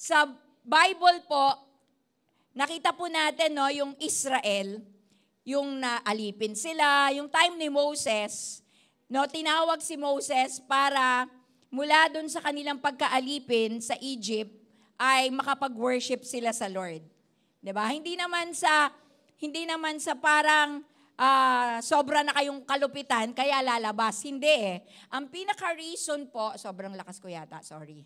sa Bible po, nakita po natin no, yung Israel, yung naalipin sila, yung time ni Moses, no, tinawag si Moses para mula doon sa kanilang pagkaalipin sa Egypt ay makapag-worship sila sa Lord. 'Di ba? Hindi naman sa parang sobra na kayong kalupitan kaya lalabas. Hindi eh. Ang pinaka-reason po, sobrang lakas ko yata, sorry.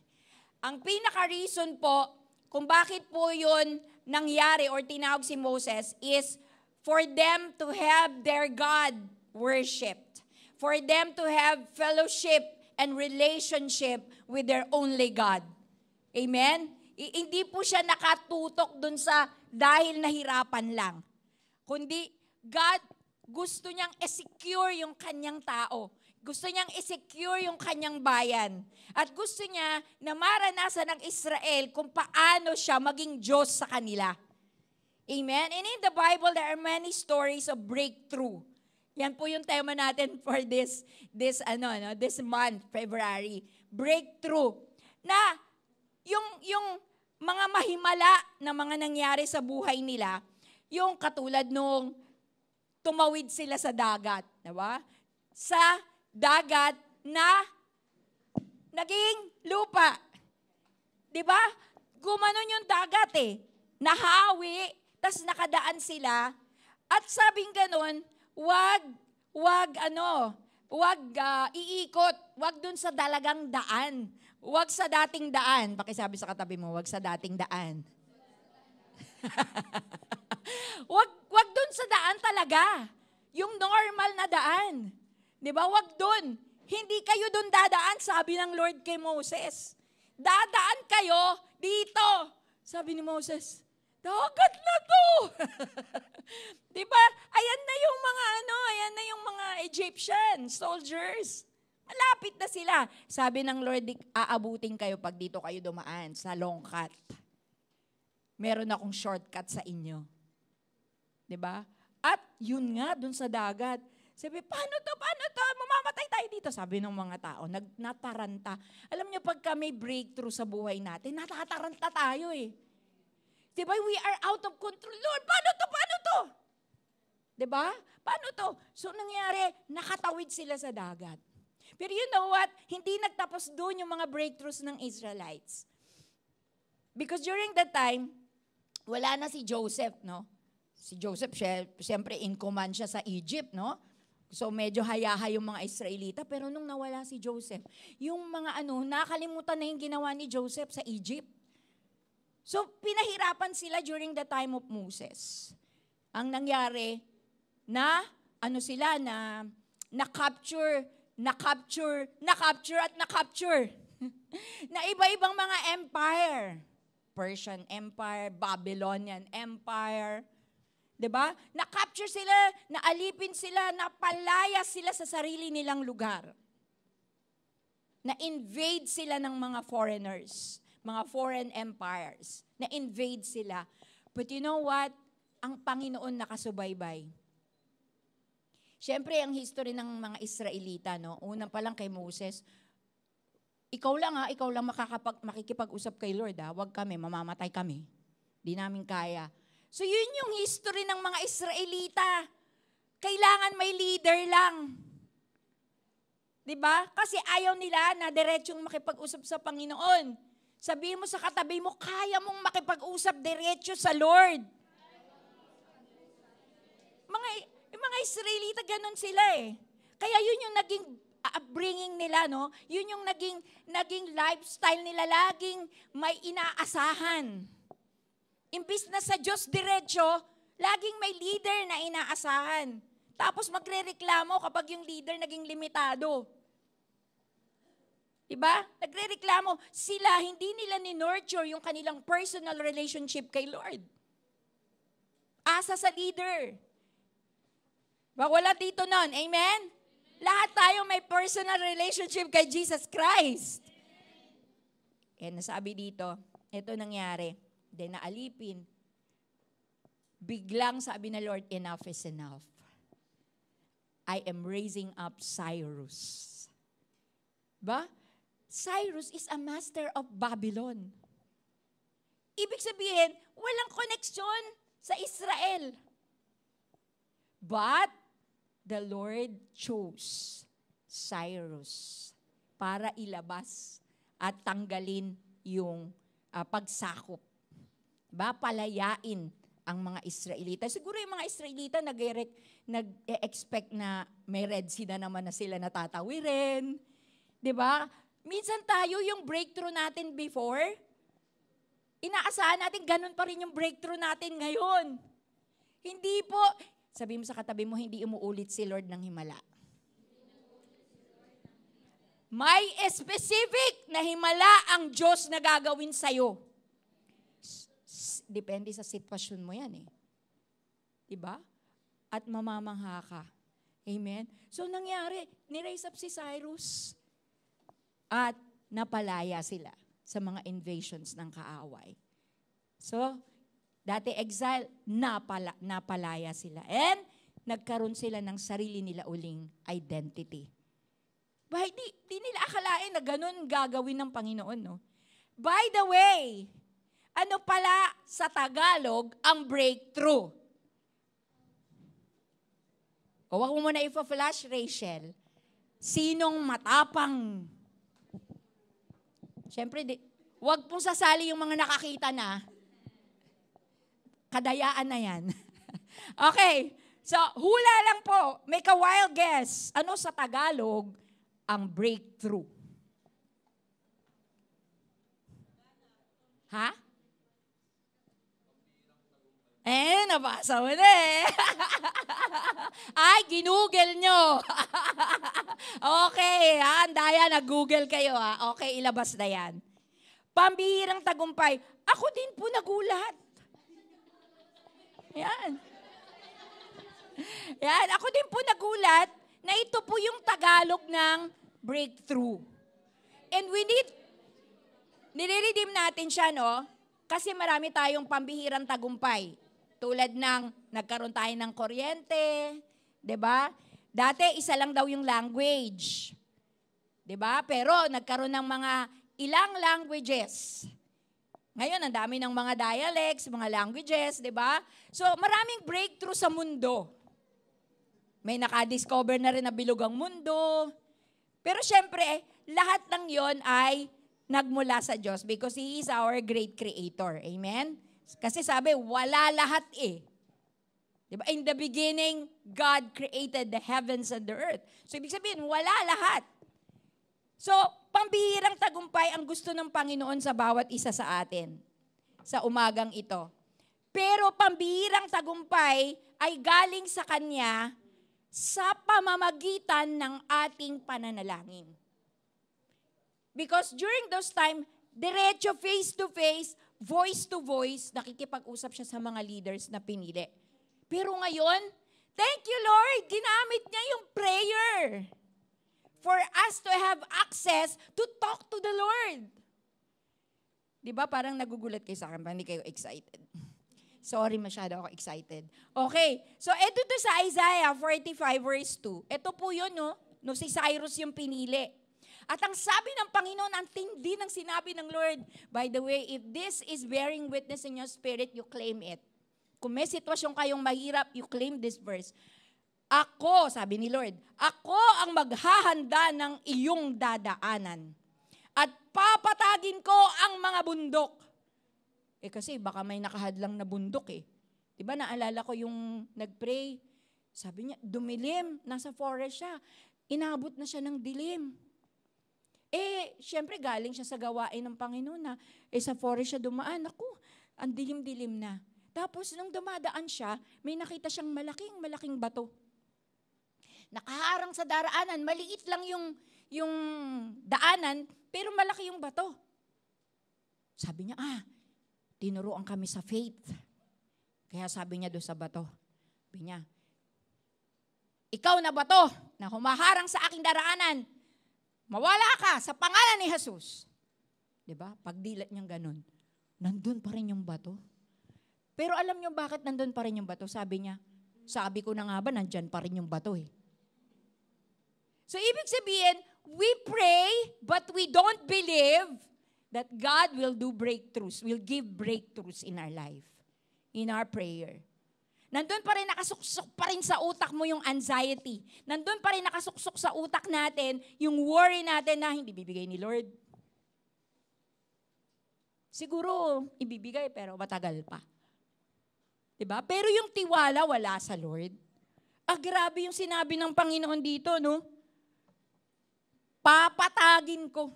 Ang pinaka-reason po kung bakit po 'yun nangyari or tinawag si Moses is for them to have their God worshipped. For them to have fellowship and relationship with their only God. Amen? Hindi po siya nakatutok dun sa dahil nahirapan lang. Kundi God gusto niyang i-secure yung kanyang tao. Gusto niyang i-secure yung kanyang bayan. At gusto niya na maranasan ng Israel kung paano siya maging Diyos sa kanila. Amen? And in the Bible, there are many stories of breakthrough. Yan po yung tema natin for this month, February. Breakthrough. Na yung mga mahimala na mga nangyari sa buhay nila, yung katulad nung tumawid sila sa dagat, diba? Sa dagat na naging lupa. Diba? Gumanon yung dagat eh. Nahawi, tas nakadaan sila. At sabing ganon, wag iikot, wag dun sa dalagang daan. Wag sa dating daan. Pakisabi sa katabi mo, wag sa dating daan. wag dun sa daan talaga. Yung normal na daan. 'Di ba? Wag dun. Hindi kayo dun dadaan, sabi ng Lord kay Moses. Dadaan kayo dito. Sabi ni Moses, dagat na to. 'Di ba? Ayan na yung mga Egyptian soldiers. Malapit na sila. Sabi ng Lord, aabutin kayo pag dito kayo dumaan sa long cut. Meron akong shortcut sa inyo. 'Di ba? At yun nga dun sa dagat. Sabi, paano to? Mamamatay tayo dito. Sabi ng mga tao, nataranta. Alam niyo, pagka may breakthrough sa buhay natin, natataranta tayo eh. Diba? We are out of control. Lord, paano to? Diba? Paano to? So, nangyari, nakatawid sila sa dagat. Pero you know what? Hindi nagtapos doon yung mga breakthroughs ng Israelites. Because during that time, wala na si Joseph, no? Si Joseph, siyempre in command siya sa Egypt, no? So medyo hayaha yung mga Israelita, pero nung nawala si Joseph, yung mga nakalimutan na yung ginawa ni Joseph sa Egypt. So pinahirapan sila during the time of Moses. Ang nangyari, na-capture na iba-ibang mga empire. Persian Empire, Babylonian Empire. 'Di ba? Na-capture sila, naalipin sila, napalaya sila sa sarili nilang lugar. Na-invade sila ng mga foreigners, mga foreign empires. Na-invade sila. But you know what? Ang Panginoon nakasubaybay. Siyempre, ang history ng mga Israelita, no? Una pa lang kay Moses, ikaw lang makikipag-usap kay Lord, ha? Huwag kami, mamamatay kami. Di namin kaya. So yun yung history ng mga Israelita. Kailangan may leader lang. 'Di ba? Kasi ayaw nila na diretsong makipag-usap sa Panginoon. Sabihin mo sa katabi mo, kaya mong makipag-usap diretso sa Lord. Mga Israelita ganun sila eh. Kaya yun yung naging upbringing nila, no? Yun yung naging lifestyle nila, laging may inaasahan. Imbis na sa Diyos diretso, laging may leader na inaasahan. Tapos magrereklamo kapag yung leader naging limitado. Diba? Nagrereklamo. Sila, hindi nila ni-nurture yung kanilang personal relationship kay Lord. Asa sa leader. Wala dito nun. Amen? Lahat tayo may personal relationship kay Jesus Christ. And nasabi dito, ito nangyari. Then naalipin. Biglang sabi na Lord, enough is enough. I am raising up Cyrus. Ba? Cyrus is a master of Babylon. Ibig sabihin, walang koneksyon sa Israel. But the Lord chose Cyrus para ilabas at tanggalin yung pagsakop. Palayain ang mga Israelita. Siguro yung mga Israelita nag-expect na may Red Sea na naman na sila natatawirin. Diba? Minsan tayo yung breakthrough natin before, inaasahan natin ganun pa rin yung breakthrough natin ngayon. Hindi po, sabi mo sa katabi mo, hindi umuulit si Lord ng himala. May specific na himala ang Diyos na gagawin sa'yo. Depende sa sitwasyon mo yan eh. Diba? At mamamangha ka. Amen? So nangyari, niraise up si Cyrus at napalaya sila sa mga invasions ng kaaway. So, dati exile, napalaya sila. And nagkaroon sila ng sarili nila uling identity. Di nila akalain na ganun gagawin ng Panginoon, no? By the way, ano pala sa Tagalog ang breakthrough? O wag mo muna ipa-flash, Rachel. Sinong matapang? Siyempre, wag pong sasali yung mga nakakita na. Kadayaan na yan. Okay, so hula lang po. Make a wild guess. Ano sa Tagalog ang breakthrough? Ha? Nabasa mo na eh. Ay, ginugel nyo. Okay, andaya, nag-google kayo ha. Okay, ilabas na yan. Pambihirang tagumpay. Ako din po nagulat. Yan. Yan, ako din po nagulat na ito po yung Tagalog ng breakthrough. And nire-redeem natin siya, no? Kasi marami tayong pambihirang tagumpay. Tulad ng nagkaroon tayo ng kuryente, 'di ba? Dati isa lang daw yung language. 'Di ba? Pero nagkaroon ng mga ilang languages. Ngayon ang dami ng mga dialects, mga languages, 'di ba? So maraming breakthrough sa mundo. May naka-discover na rin na bilog ang mundo. Pero syempre, lahat ng 'yon ay nagmula sa Diyos because He is our great creator. Amen? Kasi sabi, wala lahat eh. Diba? In the beginning, God created the heavens and the earth. So, ibig sabihin, wala lahat. So, pambihirang tagumpay ang gusto ng Panginoon sa bawat isa sa atin sa umagang ito. Pero pambihirang tagumpay ay galing sa Kanya sa pamamagitan ng ating pananalangin. Because during those time, diretso face-to-face, voice-to-voice, nakikipag-usap siya sa mga leaders na pinili. Pero ngayon, thank you Lord, ginamit niya yung prayer for us to have access to talk to the Lord. Diba parang nagugulat kayo sa akin, hindi kayo excited. Sorry, masyado ako excited. Okay, so ito to sa Isaiah 45 verse 2. Ito po yun, no si Cyrus yung pinili. At ang sabi ng Panginoon, ang tindi ng sinabi ng Lord, by the way, if this is bearing witness in your spirit, you claim it. Kung may sitwasyon kayong mahirap, you claim this verse. Ako, sabi ni Lord, ako ang maghahanda ng iyong dadaanan. At papatagin ko ang mga bundok. Kasi baka may nakahadlang na bundok eh. Diba naalala ko yung nagpray, sabi niya, dumilim, nasa forest siya. Inabot na siya ng dilim. Siyempre galing siya sa gawain ng Panginoon na, sa forest siya dumaan. Naku, ang dilim-dilim na. Tapos nung dumadaan siya, may nakita siyang malaking bato. Nakaharang sa daraanan, maliit lang yung daanan, pero malaki yung bato. Sabi niya, tinuruan kami sa faith. Kaya sabi niya doon sa bato, sabi niya, ikaw na bato na humaharang sa aking daraanan, mawala ka sa pangalan ni Jesus. Diba? Pagdilat niyang ganun, nandun pa rin yung bato. Pero alam niyo bakit nandun pa rin yung bato? Sabi niya, sabi ko na nga ba, nandyan pa rin yung bato eh. So ibig sabihin, we pray but we don't believe that God will do breakthroughs, will give breakthroughs in our life, in our prayer. Nandun pa rin nakasuksok pa rin sa utak mo yung anxiety. Nandun pa rin nakasuksok sa utak natin yung worry natin na hindi bibigay ni Lord. Siguro, ibibigay pero matagal pa. Diba? Pero yung tiwala, wala sa Lord. Grabe yung sinabi ng Panginoon dito, no? Papatagin ko.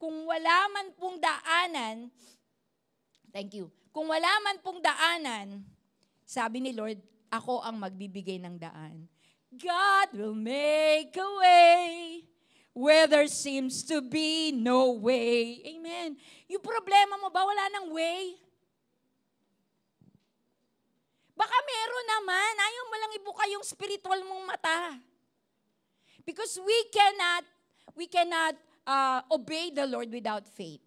Kung wala man pong daanan, thank you, kung wala man pong daanan, sabi ni Lord, ako ang magbibigay ng daan. God will make a way where there seems to be no way. Amen. Yung problema mo ba, wala nang way? Baka meron naman. Ayaw mo lang ibuka yung spiritual mong mata. Because we cannot obey the Lord without faith.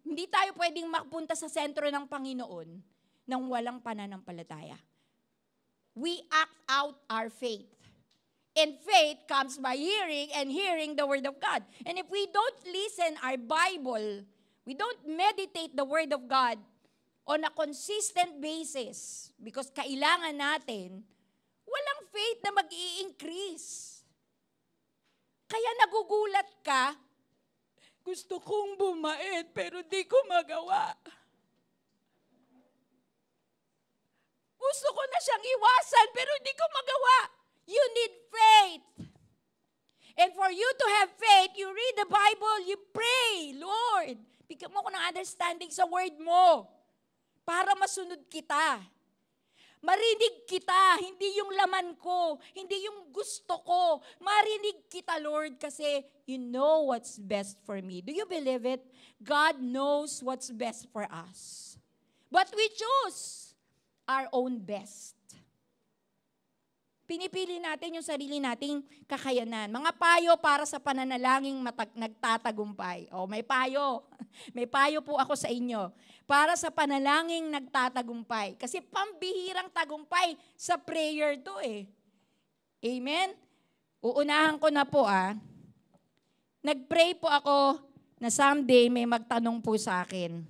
Hindi tayo pwedeng makapunta sa sentro ng Panginoon nang walang pananampalataya. We act out our faith. And faith comes by hearing, and hearing the Word of God. And if we don't listen our Bible, we don't meditate the Word of God on a consistent basis, because kailangan natin, walang faith na mag-i-increase. Kaya nagugulat ka, gusto kong bumait, pero di ko magawa. Gusto ko na siyang iwasan, pero di ko magawa. You need faith. And for you to have faith, you read the Bible, you pray, Lord, bigyan mo ko ng understanding sa word mo para masunod kita. Marinig kita, hindi yung laman ko, hindi yung gusto ko. Marinig kita, Lord, kasi you know what's best for me. Do you believe it? God knows what's best for us. But we choose our own best. Pinipili natin yung sarili nating kakayanan. Mga payo para sa pananalangin nagtatagumpay. May payo. May payo po ako sa inyo. Para sa panalangin nagtatagumpay. Kasi pambihirang tagumpay sa prayer to eh. Amen? Uunahan ko na po Nag-pray po ako na someday may magtanong po sa akin.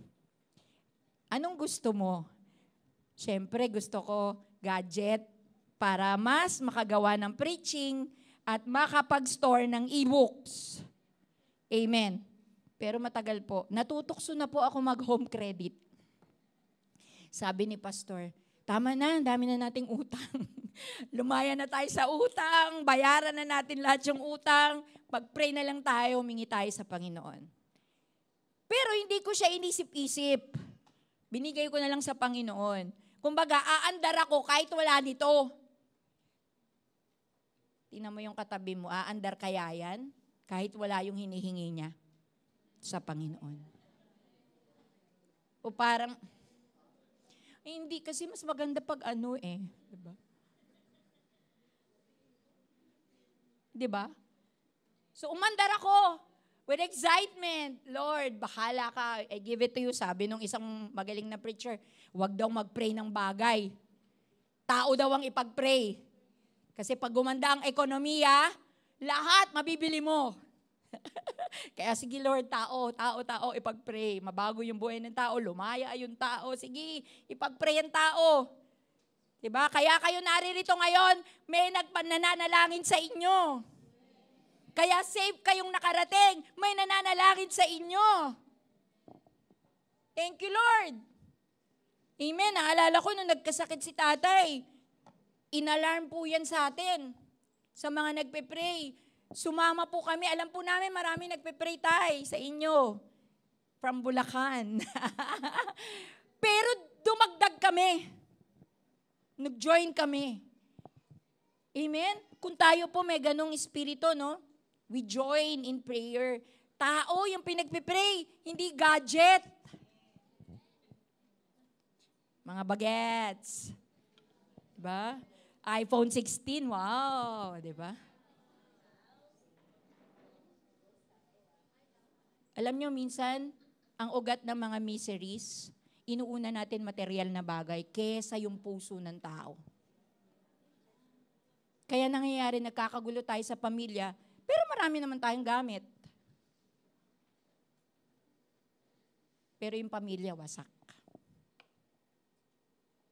Anong gusto mo? Siyempre gusto ko gadget, para mas makagawa ng preaching at makapag-store ng e-books. Amen. Pero matagal po. Natutokso na po ako mag-home credit. Sabi ni pastor, tama na, dami na nating utang. Lumaya na tayo sa utang, bayaran na natin lahat yung utang, pag-pray na lang tayo, humingi tayo sa Panginoon. Pero hindi ko siya inisip-isip. Binigay ko na lang sa Panginoon. Kumbaga, aandar ako kahit wala dito. Tingnan mo yung katabi mo, aandar kaya yan? Kahit wala yung hinihingi niya sa Panginoon. O parang, hindi kasi mas maganda pag Diba? Diba? So umandar ako with excitement. Lord, bahala ka. I give it to you. Sabi nung isang magaling na preacher, huwag daw mag-pray ng bagay. Tao daw ang ipag-pray. Kasi pag gumanda ang ekonomiya, lahat mabibili mo. Kaya sige Lord, tao, ipag-pray. Mabago yung buhay ng tao, lumaya yung tao. Sige, ipag-pray ang tao. Diba? Kaya kayo naririto ngayon, may nananalangin sa inyo. Kaya safe kayong nakarating, may nananalangin sa inyo. Thank you, Lord. Amen. Naalala ko nung nagkasakit si tatay, inalarm po yan sa atin, sa mga nagpe-pray. Sumama po kami. Alam po namin marami nagpe-pray tayo sa inyo. From Bulacan. Pero dumagdag kami. Nag-join kami. Amen? Kung tayo po may ganong espiritu, no? We join in prayer. Tao yung pinagpe-pray, hindi gadget. Mga bagets. Diba? iPhone 16, wow, di ba? Alam nyo, minsan, ang ugat ng mga miseries, inuuna natin material na bagay kesa yung puso ng tao. Kaya nangyayari, nagkakagulo tayo sa pamilya, pero marami naman tayong gamit. pero yung pamilya wasak.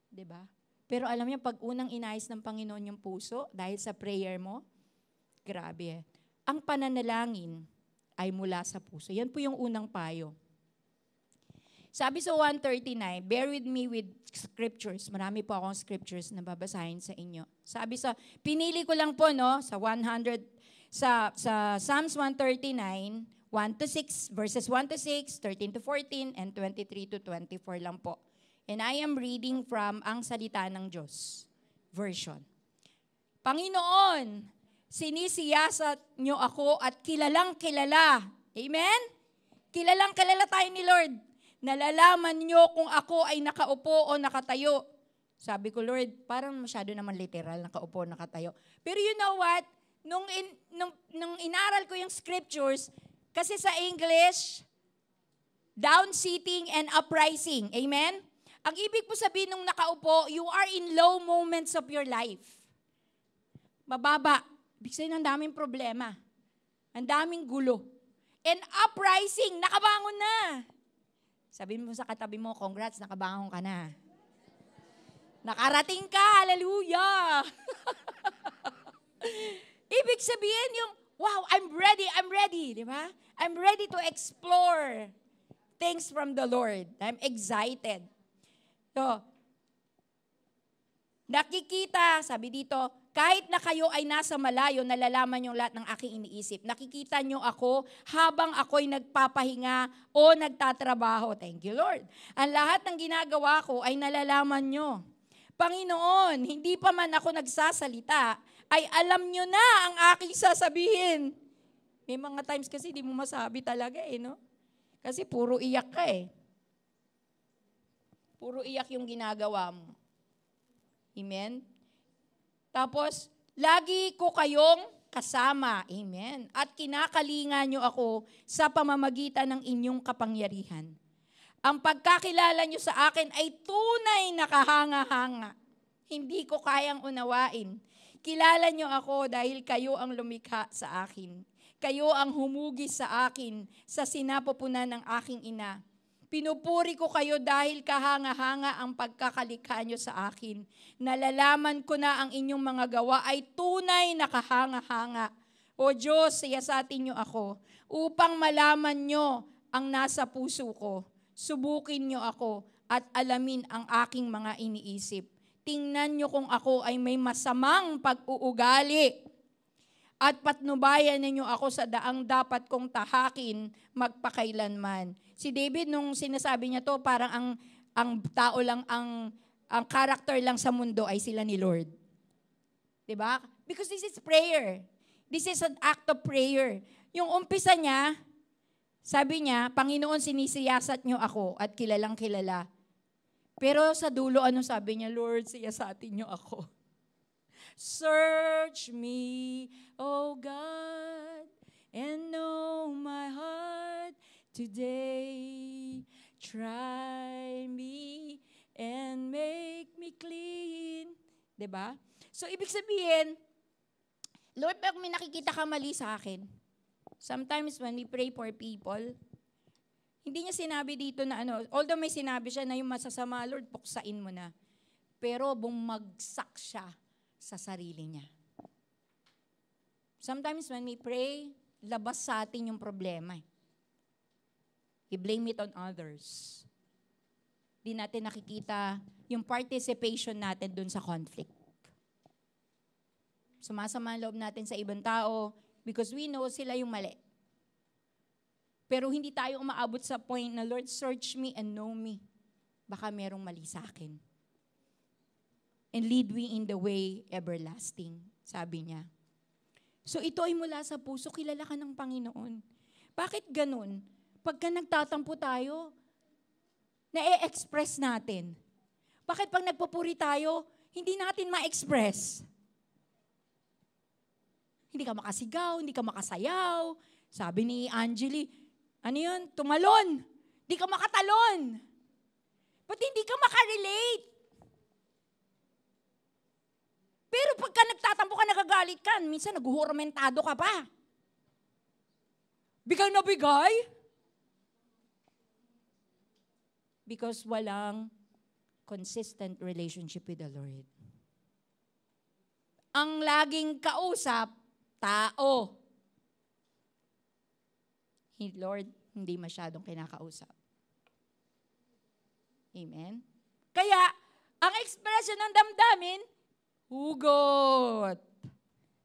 'Di ba? Pero alam niyo, pag unang inayos ng Panginoon yung puso, dahil sa prayer mo, grabe. Ang pananalangin ay mula sa puso. Yan po yung unang payo. Sabi sa 139, bear with me with scriptures. Marami po akong scriptures na babasahin sa inyo. Sabi pinili ko lang po, no, sa Psalms 139, 1 to 6, verses 1 to 6, 13 to 14, and 23 to 24 lang po. And I am reading from ang Salita ng Diyos version. Panginoon, sinisiyasat niyo ako at kilalang kilala. Amen? Kilalang kilala tayo ni Lord. Nalalaman niyo kung ako ay nakaupo o nakatayo. Sabi ko, Lord, parang masyado naman literal, nakaupo o nakatayo. Pero you know what? Nung inaral ko yung scriptures, kasi sa English, down sitting and uprising. Amen? Ang ibig po sabihin nung nakaupo, you are in low moments of your life. Mababa. Ibig sabihin, ang daming problema. Ang daming gulo. And uprising, nakabangon na. Sabihin mo sa katabi mo, congrats, nakabangon ka na. Nakarating ka, hallelujah. Ibig sabihin yung, wow, I'm ready, di ba? I'm ready to explore things from the Lord. I'm excited. So, nakikita, sabi dito, kahit na kayo ay nasa malayo, nalalaman yung lahat ng aking iniisip. Nakikita nyo ako habang ako'y nagpapahinga o nagtatrabaho. Thank you, Lord. Ang lahat ng ginagawa ko ay nalalaman nyo. Panginoon, hindi pa man ako nagsasalita, ay alam nyo na ang aking sasabihin. May mga times kasi di mo masabi talaga no? Kasi puro iyak ka Puro iyak yung ginagawa mo. Amen? Tapos, lagi ko kayong kasama. Amen? At kinakalinga nyo ako sa pamamagitan ng inyong kapangyarihan. Ang pagkakilala nyo sa akin ay tunay na kahanga-hanga. Hindi ko kayang unawain. Kilala nyo ako dahil kayo ang lumikha sa akin. Kayo ang humugis sa akin sa sinapupunan ng aking ina. Pinupuri ko kayo dahil kahanga-hanga ang pagkakalikha nyo sa akin. Nalalaman ko na ang inyong mga gawa ay tunay na kahanga-hanga. O Diyos, siyasatin nyo ako upang malaman nyo ang nasa puso ko. Subukin nyo ako at alamin ang aking mga iniisip. Tingnan nyo kung ako ay may masamang pag-uugali. At patnubayan ninyo ako sa daang dapat kong tahakin magpakailanman. Si David, nung sinasabi niya to, parang ang tao lang, ang character lang sa mundo ay sila ni Lord. Diba? Because this is prayer. This is an act of prayer. Yung umpisa niya, sabi niya, Panginoon, sinisiyasat niyo ako at kilalang kilala. Pero sa dulo, ano sabi niya? Lord, siyasatin niyo ako. Search me, O God, and know my heart today. Try me and make me clean. Diba? So, ibig sabihin, Lord, pag may nakikita ka mali sa akin, sometimes when we pray for people, hindi niya sinabi dito na although may sinabi siya na yung masasama, Lord, puksain mo na. Pero bumagsak siya sa sarili niya. Sometimes when we pray, labas sa atin yung problema. We blame it on others. Di natin nakikita yung participation natin dun sa conflict. Sumasama ang loob natin sa ibang tao because we know sila yung mali. Pero hindi tayo umaabot sa point na, Lord, search me and know me. Baka merong mali sa akin. And lead me in the way everlasting, sabi niya. So ito ay mula sa puso, kilala ka ng Panginoon. Bakit ganun? Pagka nagtatampo tayo, na-e-express natin. Bakit pag nagpupuri tayo, hindi natin ma-express? Hindi ka makasigaw, hindi ka makasayaw. Sabi ni Angeli, ano yun? Tumalon. Hindi ka makatalon. Ba't hindi ka makarelate? Pero pagka nagtatampo ka, nagagalit ka, minsan naguhuramentado ka pa. Bigay na bigay. Because walang consistent relationship with the Lord. Ang laging kausap, tao. Lord, hindi masyadong kinakausap. Amen? Kaya, ang ekspresyon ng damdamin, hugot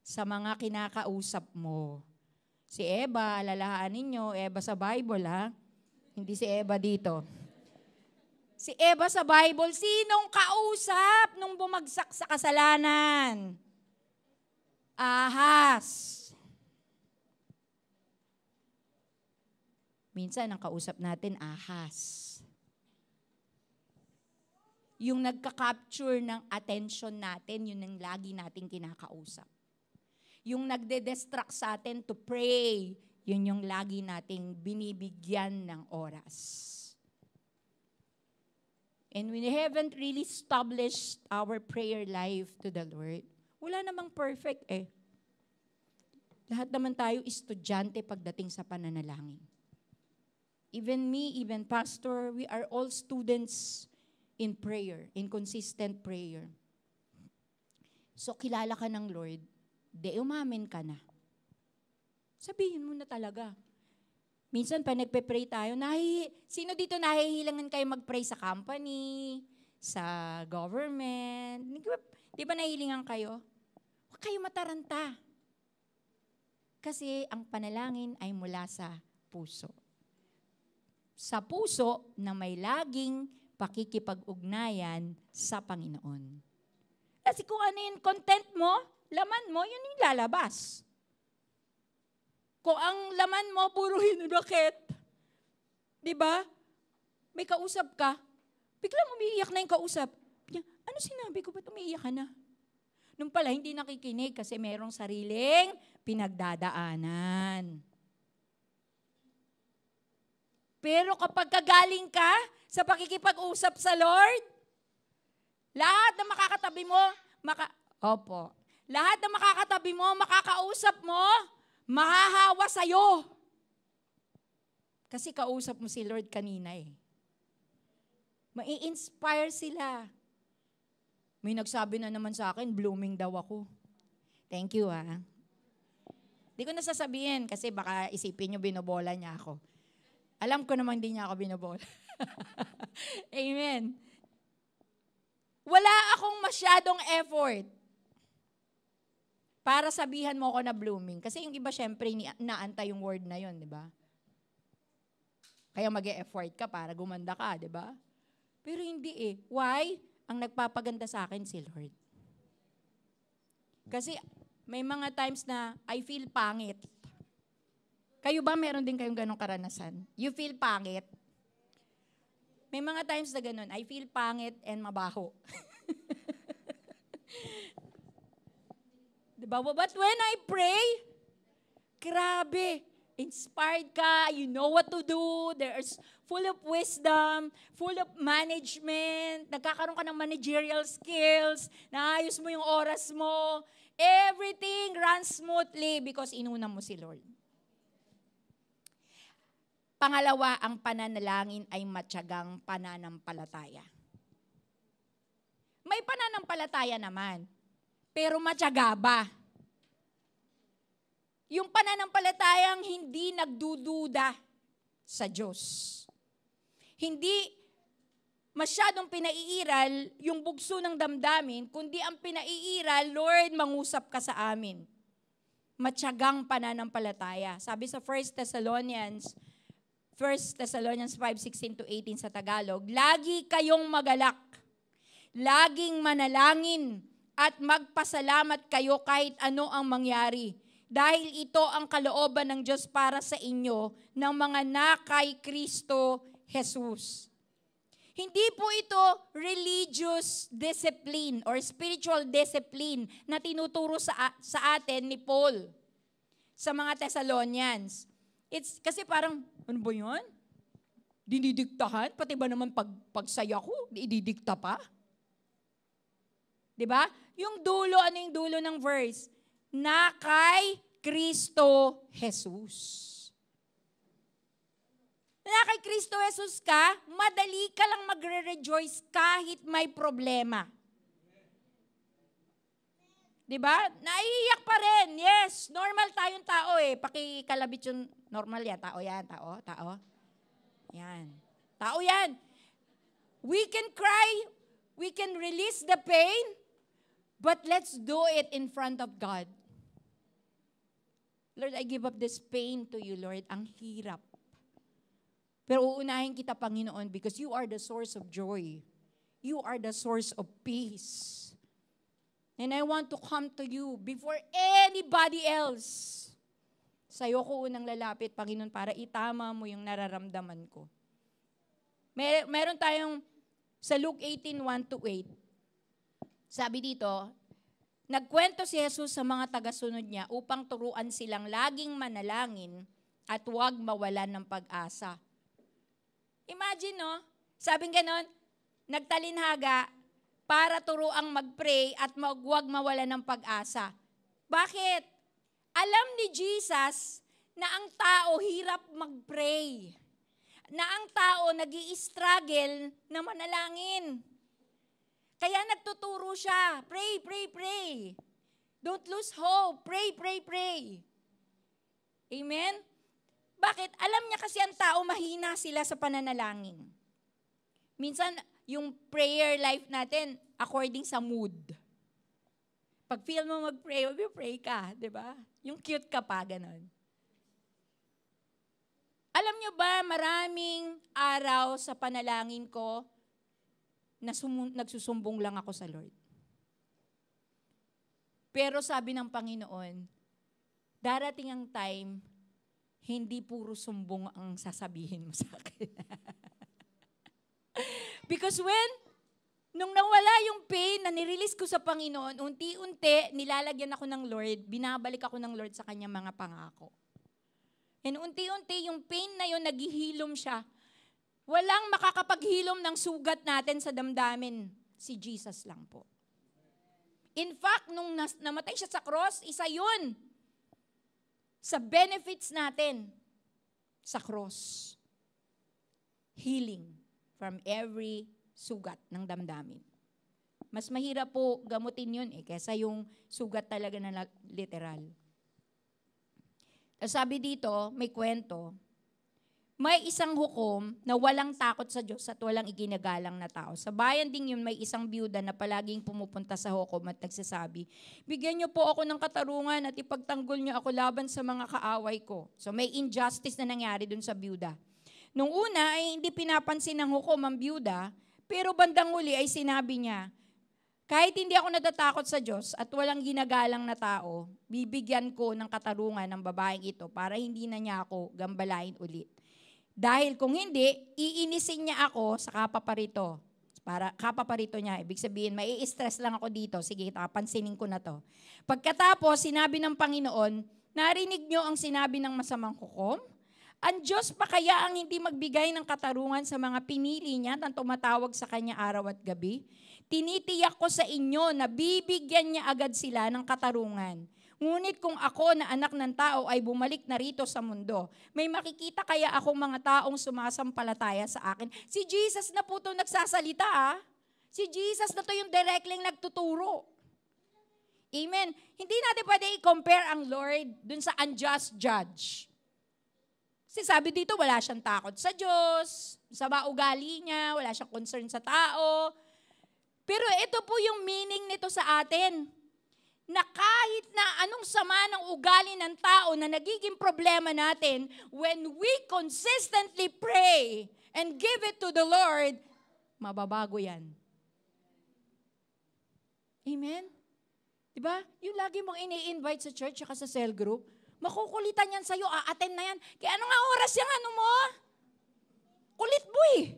sa mga kinakausap mo. Si Eva, alalahaan ninyo, Eva sa Bible ha, hindi si Eva dito. Si Eva sa Bible, sinong kausap nung bumagsak sa kasalanan? Ahas. Minsan, ang kausap natin, ahas. Yung nagka-capture ng attention natin, yun ang lagi nating kinakausap. Yung nagde-distract sa atin to pray, yun yung lagi nating binibigyan ng oras. And we haven't really established our prayer life to the Lord. Wala namang perfect eh. Lahat naman tayo estudyante pagdating sa pananalangin. Even me, even pastor, we are all students in prayer, in consistent prayer. So, kilala ka ng Lord, umamin ka na. Sabihin mo na talaga. Minsan, pa nagpe-pray tayo, sino dito nahihilangan kayo mag-pray sa company, sa government? Di ba nahihilingan kayo? Huwag kayo mataranta. Kasi ang panalangin ay mula sa puso. Sa puso na may laging pakikipag-ugnayan sa Panginoon. Kasi kung ano yung content mo, laman mo, yun yung lalabas. Kung ang laman mo, puro hinudakit, di ba? May kausap ka, biglang umiiyak na yung kausap. Ano sinabi ko, ba't umiiyak ka na? Nung pala, hindi nakikinig kasi merong sariling pinagdadaanan. Pero kapag kagaling ka sa pakikipag-usap sa Lord, lahat na makakatabi mo, lahat na makakatabi mo, makakausap mo, mahahawa sa'yo. Kasi kausap mo si Lord kanina eh. Mai-inspire sila. May nagsabi na naman sa akin, blooming daw ako. Thank you ah. Di ko nasasabihin kasi baka isipin nyo binobola niya ako. Alam ko naman hindi niya ako binobola. Amen. Wala akong masyadong effort para sabihan mo ako na blooming. Kasi yung iba syempre naantay yung word na yon, di ba? Kaya mag-e-effort ka para gumanda ka, di ba? Pero hindi eh. Why? Ang nagpapaganda sa akin si Lord. Kasi may mga times na I feel pangit. Kayo ba meron din kayong ganong karanasan? You feel pangit? May mga times na ganon, I feel pangit and mabaho. Diba? But when I pray, grabe, inspired ka, you know what to do, there's full of wisdom, full of management, nagkakaroon ka ng managerial skills, naayos mo yung oras mo, everything runs smoothly because inuna mo si Lord. Pangalawa, ang pananalangin ay matyagang pananampalataya. May pananampalataya naman, pero matyaga ba? Yung pananampalatayang hindi nagdududa sa Diyos. Hindi masyadong pinaiiral yung bugso ng damdamin, kundi ang pinaiiral, Lord, mangusap ka sa amin. Matyagang pananampalataya. Sabi sa 1 Thessalonians 5:16-18 sa Tagalog, lagi kayong magalak, laging manalangin, at magpasalamat kayo kahit ano ang mangyari. Dahil ito ang kalooban ng Diyos para sa inyo ng mga na kay Kristo Jesus. Hindi po ito religious discipline or spiritual discipline na tinuturo sa atin ni Paul sa mga Thessalonians. It's kasi parang, ano ba yun? Dinidiktahan? Pati ba naman pagsaya ko, ididikta pa? Diba? Yung dulo, ano yung dulo ng verse? Na kay Kristo Jesus. Na kay Kristo Jesus ka, madali ka lang magre-rejoice kahit may problema. Diba? Naiiyak pa rin. Yes, normal tayong tao eh. Pakikalabit yung normal yan. Tao yan, tao. Yan. Tao yan. We can cry, we can release the pain, but let's do it in front of God. Lord, I give up this pain to you, Lord. Ang hirap. Pero uunahin kita, Panginoon, because you are the source of joy. You are the source of peace. And I want to come to you before anybody else. Sa'yo ko unang lalapit, Panginoon, para itama mo yung nararamdaman ko. Meron tayong sa Luke 18:1-8. Sabi dito, nagkwento si Jesus sa mga tagasunod niya upang turuan silang laging manalangin at huwag mawalan ng pag-asa. Imagine, no? Sabing ganon, nagtalinhaga para turuang mag-pray at huwag mawalan ng pag-asa. Bakit? Alam ni Jesus na ang tao hirap mag-pray. Na ang tao nag-i-struggle na manalangin. Kaya nagtuturo siya, pray, pray, pray. Don't lose hope, pray, pray, pray. Amen? Bakit? Alam niya kasi ang tao mahina sila sa pananalangin. Minsan, yung prayer life natin, according sa mood. Pag feel mo mag-pray, mag-pray ka, di ba? Yung cute ka pa, ganun. Alam niyo ba, maraming araw sa panalangin ko, na nagsusumbong lang ako sa Lord. Pero sabi ng Panginoon, darating ang time, hindi puro sumbong ang sasabihin mo sa akin. Because nung nawala yung pain na nirelease ko sa Panginoon, unti-unti nilalagyan ako ng Lord, binabalik ako ng Lord sa kanyang mga pangako. And unti-unti yung pain na yun, naghihilom siya. Walang makakapaghilom ng sugat natin sa damdamin, si Jesus lang po. In fact, nung namatay siya sa cross, isa yun sa benefits natin sa cross. Healing from every sugat ng damdamin. Mas mahirap po gamutin yun kaysa yung sugat talaga na literal. Sabi dito, may kwento, may isang hukom na walang takot sa Diyos at walang iginagalang na tao. Sa bayan ding yun, may isang byuda na palaging pumupunta sa hukom at nagsasabi, bigyan niyo po ako ng katarungan at ipagtanggol niyo ako laban sa mga kaaway ko. So may injustice na nangyari dun sa byuda. Nung una ay hindi pinapansin ng hukom ang byuda, pero bandang huli ay sinabi niya, kahit hindi ako natatakot sa Diyos at walang ginagalang na tao, bibigyan ko ng katarungan ng babaeng ito para hindi na niya ako gambalain ulit. Dahil kung hindi, iinisin niya ako sa kapaparito. Para kapaparito niya, ibig sabihin, mai-stress lang ako dito. Sige, pansinin ko na to. Pagkatapos, sinabi ng Panginoon, narinig niyo ang sinabi ng masamang hukom? Ang Diyos pa kaya ang hindi magbigay ng katarungan sa mga pinili niya na tumatawag sa kanya araw at gabi? Tinitiyak ko sa inyo na bibigyan niya agad sila ng katarungan. Ngunit kung ako na anak ng tao ay bumalik na rito sa mundo, may makikita kaya akong mga taong sumasampalataya sa akin? Si Jesus na po ito nagsasalita. Si Jesus na to yung directly nagtuturo. Amen. Hindi natin pwede i-compare ang Lord dun sa unjust judge. Kasi sabi dito, wala siyang takot sa Diyos, sa ugali niya, wala siyang concern sa tao. Pero ito po yung meaning nito sa atin, na kahit na anong sama ng ugali ng tao na nagiging problema natin, when we consistently pray and give it to the Lord, mababago yan. Amen? Diba? Yung lagi mong ini-invite sa church at sa cell group, makukulitan yan sa'yo, a-attend na yan. Kaya ano nga oras yung ano mo? Kulit mo eh.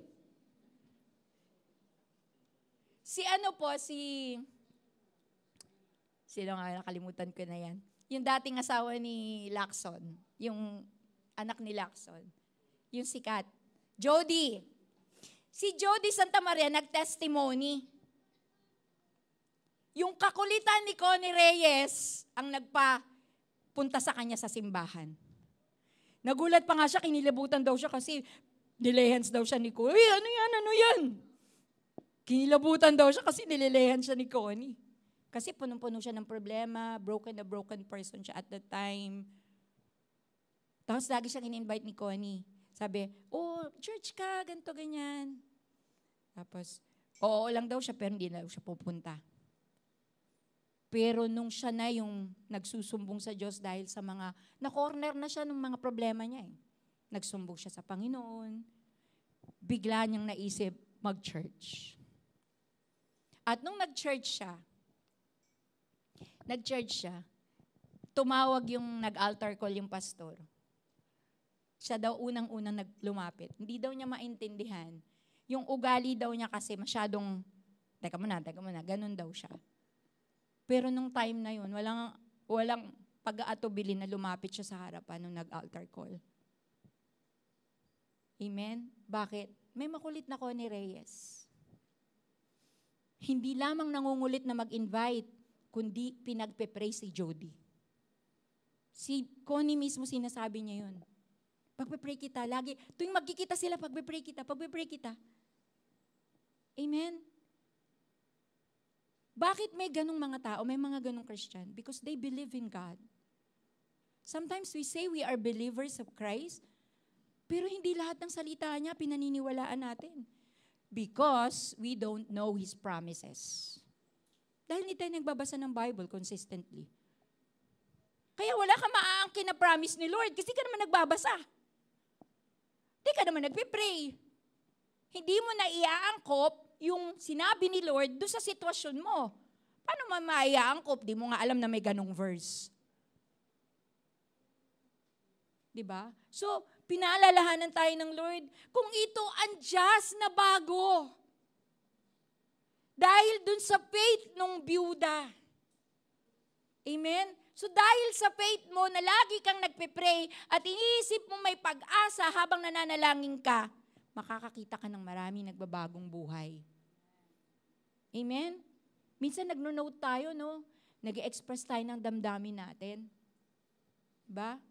Sino nga, nakalimutan ko na yan. Yung dating asawa ni Lacson, yung anak ni Lacson, yung sikat. Jody. Si Jody Santa Maria nag-testimony. Yung kakulitan ni Connie Reyes ang nagpapunta sa kanya sa simbahan. Nagulat pa nga siya, kinilabutan daw siya kasi Nilehens daw siya ni Connie. Ano yan? Kinilabutan daw siya kasi nililehens siya ni Connie. Kasi punong-puno siya ng problema, broken person siya at that time. Tapos lagi siyang in-invite ni Connie. Sabi, church ka, ganito, ganyan. Tapos, oo lang daw siya, pero hindi na daw siya pupunta. Pero nung siya na yung nagsusumbong sa Diyos dahil sa mga, na-corner na siya ng mga problema niya eh. Nagsumbong siya sa Panginoon, bigla niyang naisip mag-church. At nung nag-church siya, tumawag yung nag-altar call yung pastor. Siya daw unang-unang lumapit. Hindi daw niya maintindihan. Yung ugali daw niya kasi masyadong, teka muna, ganun daw siya. Pero nung time na yun, walang pag-aatubili na lumapit siya sa harapan nung nag-altar call. Amen? Bakit? May makulit na Connie Reyes. Hindi lamang nangungulit na mag-invite, kundi pinagpe-pray si Jody. Si Connie mismo sinasabi niya yun. Pagpe-pray kita, lagi. Tuwing magkikita sila, pagpe-pray kita. Amen? Bakit may ganong mga tao, may mga ganong Christian? Because they believe in God. Sometimes we say we are believers of Christ, pero hindi lahat ng salita niya pinaniniwalaan natin. Because we don't know His promises. Dahil hindi tayo nagbabasa ng Bible consistently. Kaya wala ka maaangkin na promise ni Lord kasi ka naman nagbabasa. Hindi ka naman nagpipray. Hindi mo na iaangkop yung sinabi ni Lord doon sa sitwasyon mo. Paano mo maiaangkop? Di mo nga alam na may ganong verse. Diba? So, pinaalalahanan tayo ng Lord, kung ito unjust na bago. Dahil dun sa faith nung byuda. Amen? So dahil sa faith mo na lagi kang nagpe-pray at iniisip mo may pag-asa habang nananalangin ka, makakakita ka ng maraming nagbabagong buhay. Amen? Minsan nagno-note tayo, no? Nag-express tayo ng damdamin natin. Ba?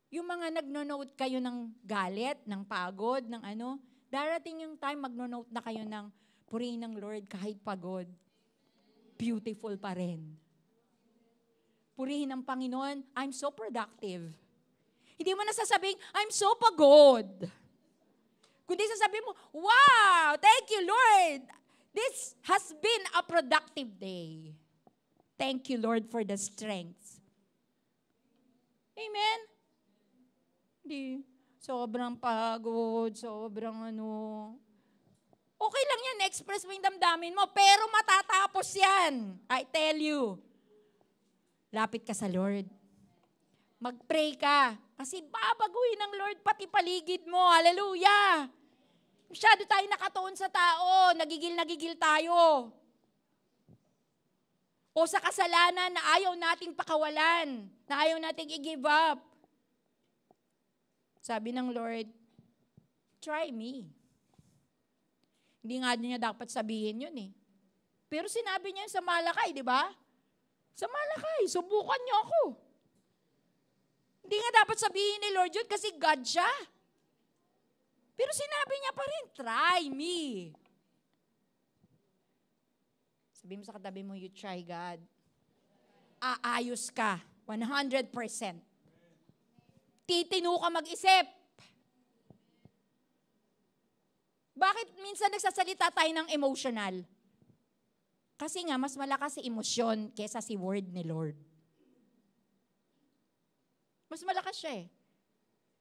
Yung mga nagno-note kayo ng galit, ng pagod, ng ano, darating yung time magno-note na kayo ng purihin ng Lord kahit pagod. Beautiful pa rin. Purihin ng Panginoon, I'm so productive. Hindi mo nasasabing, I'm so pagod. Kundi sasabihin mo, wow, thank you Lord. This has been a productive day. Thank you Lord for the strength. Amen? Hindi. Sobrang pagod, sobrang ano. Okay lang yan, express mo yung damdamin mo, pero matatapos yan. I tell you. Lapit ka sa Lord. Mag-pray ka. Kasi babaguhin ng Lord pati paligid mo. Hallelujah! Masyado tayo nakatuon sa tao. Nagigil tayo. O sa kasalanan na ayaw nating pakawalan. Na ayaw nating i-give up. Sabi ng Lord, try me. Hindi nga niya dapat sabihin yun eh. Pero sinabi niya sa Malakay, di ba? Sa Malakay, subukan niyo ako. Hindi nga dapat sabihin ni Lord yun kasi God siya. Pero sinabi niya pa rin, try me. Sabi mo sa katabi mo, you try God. Aayos ka, 100%. Titino ka mag-isip. Bakit minsan nagsasalita tayo ng emotional? Kasi nga, mas malakas si emosyon kesa si word ni Lord. Mas malakas siya eh.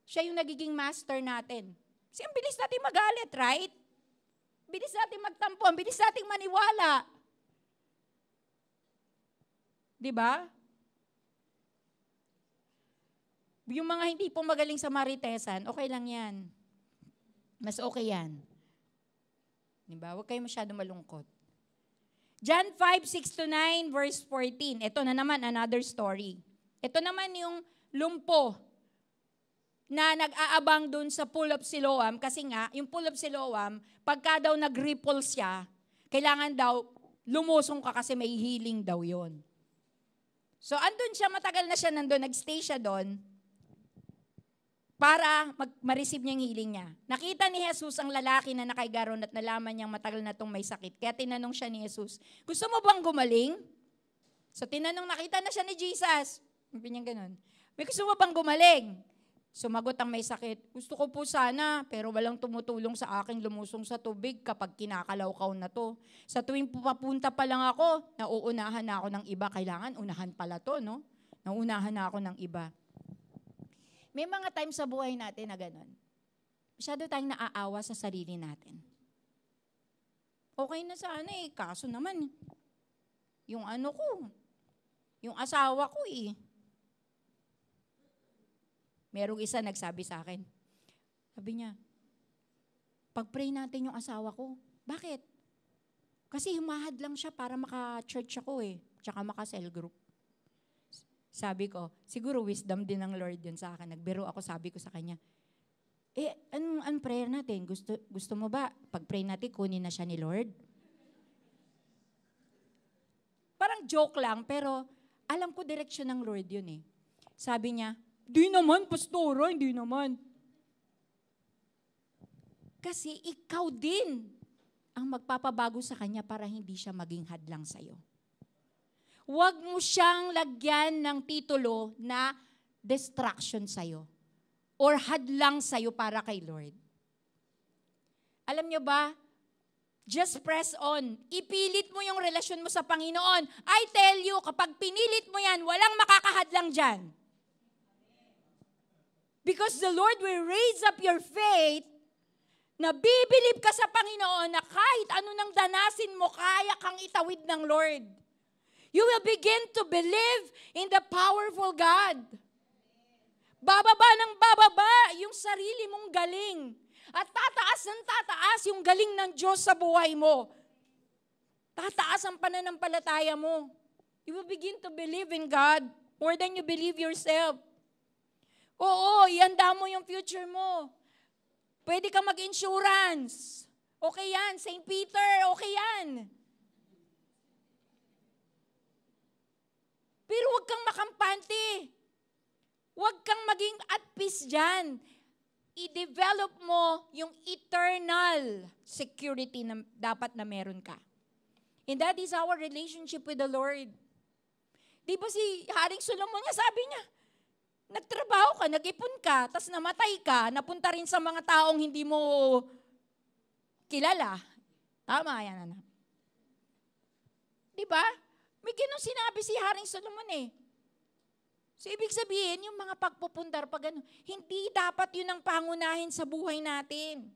Siya yung nagiging master natin. Kasi ang bilis natin magalit, right? Bilis natin magtampo, ang bilis natin maniwala. Diba? Yung mga hindi po magaling sa maritesan, okay lang yan. Mas okay yan. Diba? Huwag kayo masyado malungkot. John 5:6-9, verse 14. Ito na naman, another story. Ito naman yung lumpo na nag-aabang dun sa Pool of Siloam. Kasi nga, yung Pool of Siloam, pagka daw nag-ripple siya, kailangan daw lumusong ka kasi may healing daw yon. So, andun siya, matagal na siya nandun, nag-stay siya doon. para ma-receive niya yung healing niya. Nakita ni Jesus ang lalaki na nakaigaron at nalaman niyang matagal na itong may sakit. Kaya tinanong siya ni Jesus, gusto mo bang gumaling? So tinanong, nakita na siya ni Jesus. Sabi niya ganun. May gusto mo bang gumaling? Sumagot ang may sakit, gusto ko po sana, pero walang tumutulong sa akin lumusong sa tubig kapag kinakalawkaw na to. Sa tuwing papunta pa lang ako, nauunahan na ako ng iba. Kailangan unahan pala to, no? Nauunahan na ako ng iba. May mga times sa buhay natin na gano'n. Masyado tayong naaawa sa sarili natin. Okay na sana kaso naman, yung yung asawa ko Merong isa nagsabi sa akin, sabi niya, pag-pray natin yung asawa ko. Bakit? Kasi humahad lang siya para maka-church ako tsaka maka-cell group. Sabi ko, siguro wisdom din ng Lord yun sa akin. Nagbiro ako, sabi ko sa kanya, anong prayer natin? Gusto mo ba, pag-pray natin, kunin na siya ni Lord? Parang joke lang, pero alam ko direksyon ng Lord yun Sabi niya, di naman, pastora, hindi naman. Kasi ikaw din ang magpapabago sa kanya para hindi siya maging hadlang sa'yo. Huwag mo siyang lagyan ng titulo na distraction sa'yo or hadlang sa'yo para kay Lord. Alam niyo ba, just press on. Ipilit mo yung relasyon mo sa Panginoon. I tell you, kapag pinilit mo yan, walang makakahadlang dyan. Because the Lord will raise up your faith na bibilib ka sa Panginoon na kahit ano nang danasin mo, kaya kang itawid ng Lord. You will begin to believe in the powerful God. Bababa ng bababa yung sarili mong galing. At tataas ng tataas yung galing ng Diyos sa buhay mo. Tataas ang pananampalataya mo. You will begin to believe in God more than you believe yourself. Oo, ihanda mo yung future mo. Pwede ka mag-insurance. Okay yan. St. Peter, okay yan. Pero huwag kang makampante. Huwag kang maging at peace dyan. I-develop mo yung eternal security na dapat na meron ka. And that is our relationship with the Lord. Di ba si Haring Solomon niya, sabi niya, nagtrabaho ka, nag-ipon ka, tas namatay ka, napunta rin sa mga taong hindi mo kilala. Tama yan, anak. Di ba? May ganun sinabi si Haring Solomon So, ibig sabihin, yung mga pagpupundar, hindi dapat yun ang pangunahin sa buhay natin.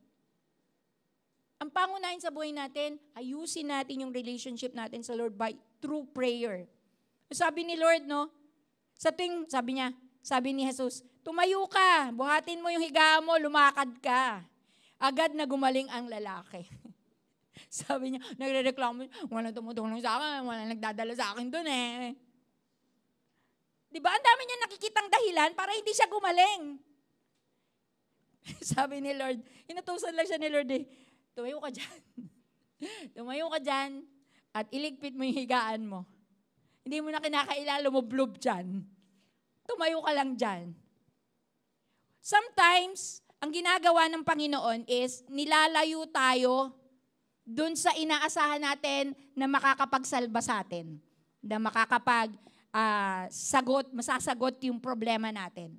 Ang pangunahin sa buhay natin, ayusin natin yung relationship natin sa Lord through prayer. Sabi ni Lord, sabi ni Jesus, tumayo ka, buhatin mo yung higaan mo, lumakad ka. Agad na gumaling ang lalaki. Sabi niya, nagre-reklamo, walang tumutulong sa akin, walang nagdadala sa akin dun Diba? Ang dami niya nakikitang dahilan para hindi siya gumaling. Sabi ni Lord, inutusan lang siya ni Lord tumayo ka dyan. Tumayo ka dyan at iligpit mo yung higaan mo. Hindi mo na kinakailala mo blub dyan. Tumayo ka lang dyan. Sometimes, ang ginagawa ng Panginoon is nilalayo tayo dun sa inaasahan natin na makakapagsalba sa atin. Na masasagot yung problema natin.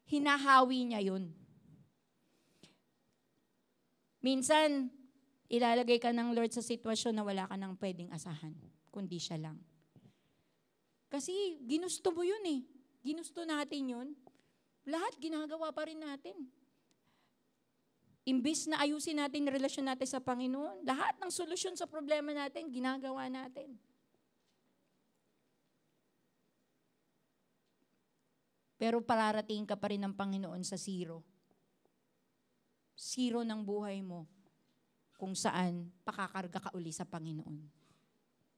Hinahawi niya yun. Minsan, ilalagay ka ng Lord sa sitwasyon na wala ka nang pwedeng asahan, kundi siya lang. Kasi ginusto mo yun Ginusto natin yun. Lahat ginagawa pa rin natin. Imbis na ayusin natin yung relasyon natin sa Panginoon, lahat ng solusyon sa problema natin, ginagawa natin. Pero pararating ka pa rin ng Panginoon sa zero. Zero ng buhay mo kung saan pakakarga ka uli sa Panginoon.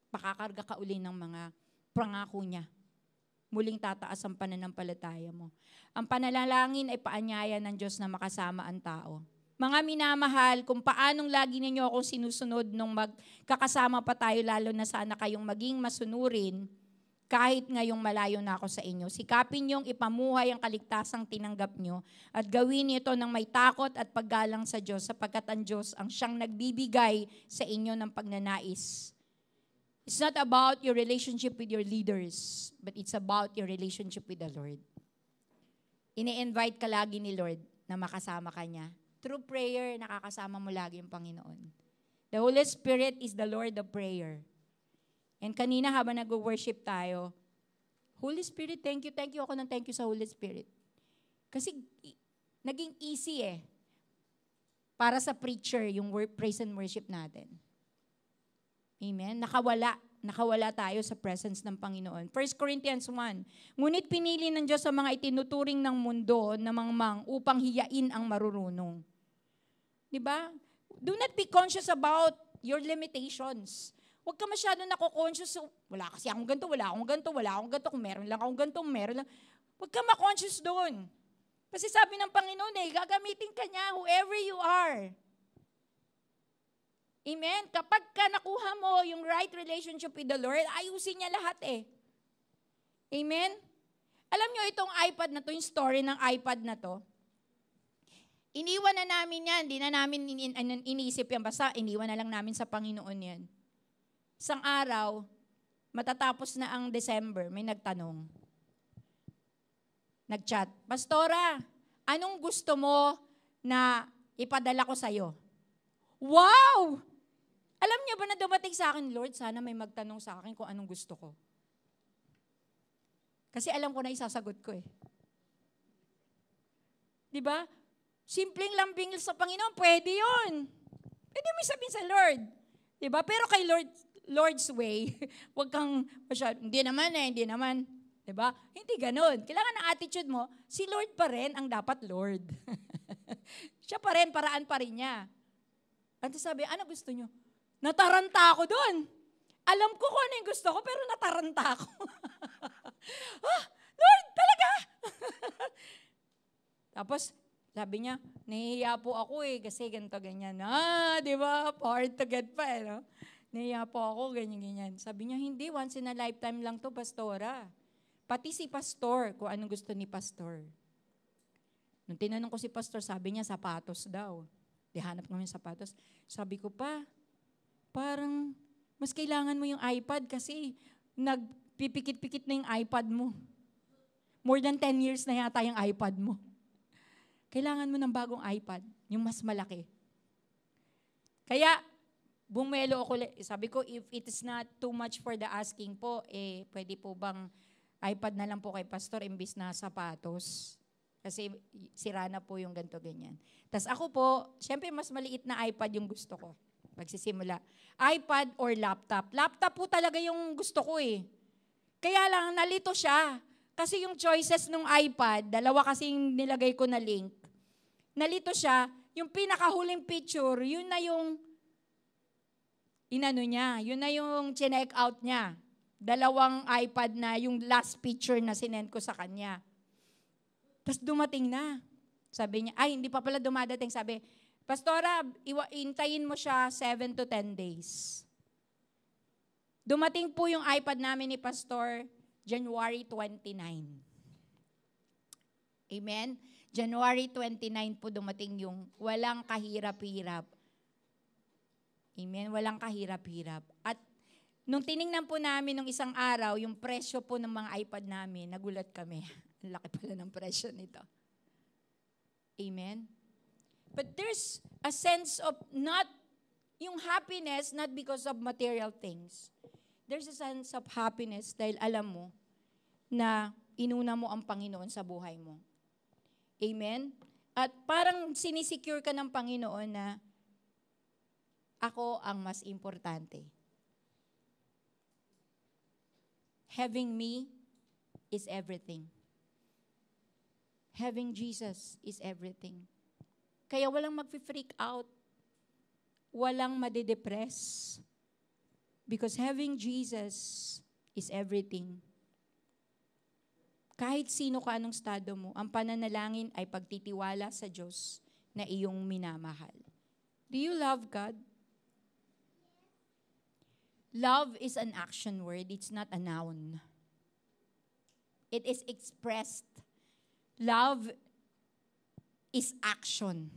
Pakakarga ka uli ng mga pangako niya. Muling tataas ang pananampalataya mo. Ang panalangin ay paanyaya ng Diyos na makasama ang tao. Mga minamahal, kung paanong lagi ninyo akong sinusunod nung magkakasama pa tayo, lalo na sana kayong maging masunurin, kahit ngayong malayo na ako sa inyo. Sikapin niyong ipamuhay ang kaligtasang tinanggap niyo at gawin ito ng may takot at paggalang sa Diyos sapagkat ang Diyos ang siyang nagbibigay sa inyo ng pagnanais. It's not about your relationship with your leaders, but it's about your relationship with the Lord. Ini-invite ka lagi ni Lord na makasama ka niya. Through prayer, nakakasama mo lagi yung Panginoon. The Holy Spirit is the Lord of prayer. And kanina habang nag-worship tayo, Holy Spirit, thank you ako ng thank you sa Holy Spirit. Kasi naging easy para sa preacher yung praise and worship natin. Amen? Nakawala tayo sa presence ng Panginoon. 1 Corinthians 1, ngunit pinili ng Diyos sa mga itinuturing ng mundo na mangmang upang hiyain ang marurunong. Diba? Do not be conscious about your limitations. Huwag ka masyado nako-conscious. Wala kasi akong ganito, wala akong ganito. Kung meron lang akong ganito, meron lang. Huwag ka ma-conscious doon. Kasi sabi ng Panginoon gagamitin ka niya whoever you are. Amen? Kapag ka nakuha mo yung right relationship with the Lord, ayusin niya lahat Amen? Alam nyo, itong iPad na to, yung story ng iPad na to, iniwan na namin yan. Hindi na namin iniisip yan. Basta iniwan na lang namin sa Panginoon yan. Isang araw, matatapos na ang December, may nagtanong. Nag-chat, Pastora, anong gusto mo na ipadala ko sa'yo? Wow! Alam niyo ba na dumating sa akin, Lord, sana may magtanong sa akin kung anong gusto ko. Kasi alam ko na isasagot ko Diba? Simpleng lambing sa Panginoon, pwede yun. Pwede mo sabihin sa Lord. Diba? Pero kay Lord's way, huwag kang masyado, hindi naman. Diba? Hindi ganun. Kailangan ng attitude mo, si Lord pa rin ang dapat Lord. Siya pa rin, paraan pa rin niya. At sabi, ano gusto nyo? Nataranta ako doon. Alam ko kung ano yung gusto ko, pero nataranta ako. Lord, talaga? Tapos, sabi niya, nahihiya po ako kasi ganito, ganyan. Di ba? Hard to get pa no? Nahiya po ako, ganyan. Sabi niya, hindi, once in a lifetime lang to, Pastora. Pati si Pastor, kung anong gusto ni Pastor. Nung tinanong ko si Pastor, sabi niya, sapatos daw. Di hanap namin sapatos. Sabi ko pa, parang mas kailangan mo yung iPad kasi nagpipikit-pikit na yung iPad mo. More than 10 years na yata yung iPad mo. Kailangan mo ng bagong iPad, yung mas malaki. Kaya, bumelo ako, sabi ko, if it is not too much for the asking po, pwede po bang iPad na lang po kay Pastor imbis na sapatos? Kasi sira na po yung ganito, ganyan. Tapos ako po, syempre mas maliit na iPad yung gusto ko. Magsisimula. iPad or laptop. Laptop po talaga yung gusto ko Kaya lang, nalito siya. Kasi yung choices ng iPad, dalawa kasing nilagay ko na link. Nalito siya, yung pinakahuling picture, yun na yung yun na yung chinek out niya. 2 iPad na yung last picture na sinend ko sa kanya. Tapos dumating na. Sabi niya, hindi pa pala dumadating. Sabi, Pastora, intayin mo siya 7 to 10 days. Dumating po yung iPad namin ni Pastor January 29. Amen? January 29 po dumating yung walang kahirap-hirap. Amen? Walang kahirap-hirap. At nung tiningnan po namin nung isang araw, yung presyo po ng mga iPad namin, nagulat kami. Ang laki pala ng presyo nito. Amen? But there's a sense of yung happiness, not because of material things. There's a sense of happiness dahil alam mo na inuna mo ang Panginoon sa buhay mo. Amen? At parang sinisecure ka ng Panginoon na ako ang mas importante. Having me is everything. Having Jesus is everything. Kaya walang mag-freak out. Walang madidepress. Because having Jesus is everything. Kahit sino ka anong estado mo, ang pananalangin ay pagtitiwala sa Diyos na iyong minamahal. Do you love God? Love is an action word. It's not a noun. It is expressed. Love is action.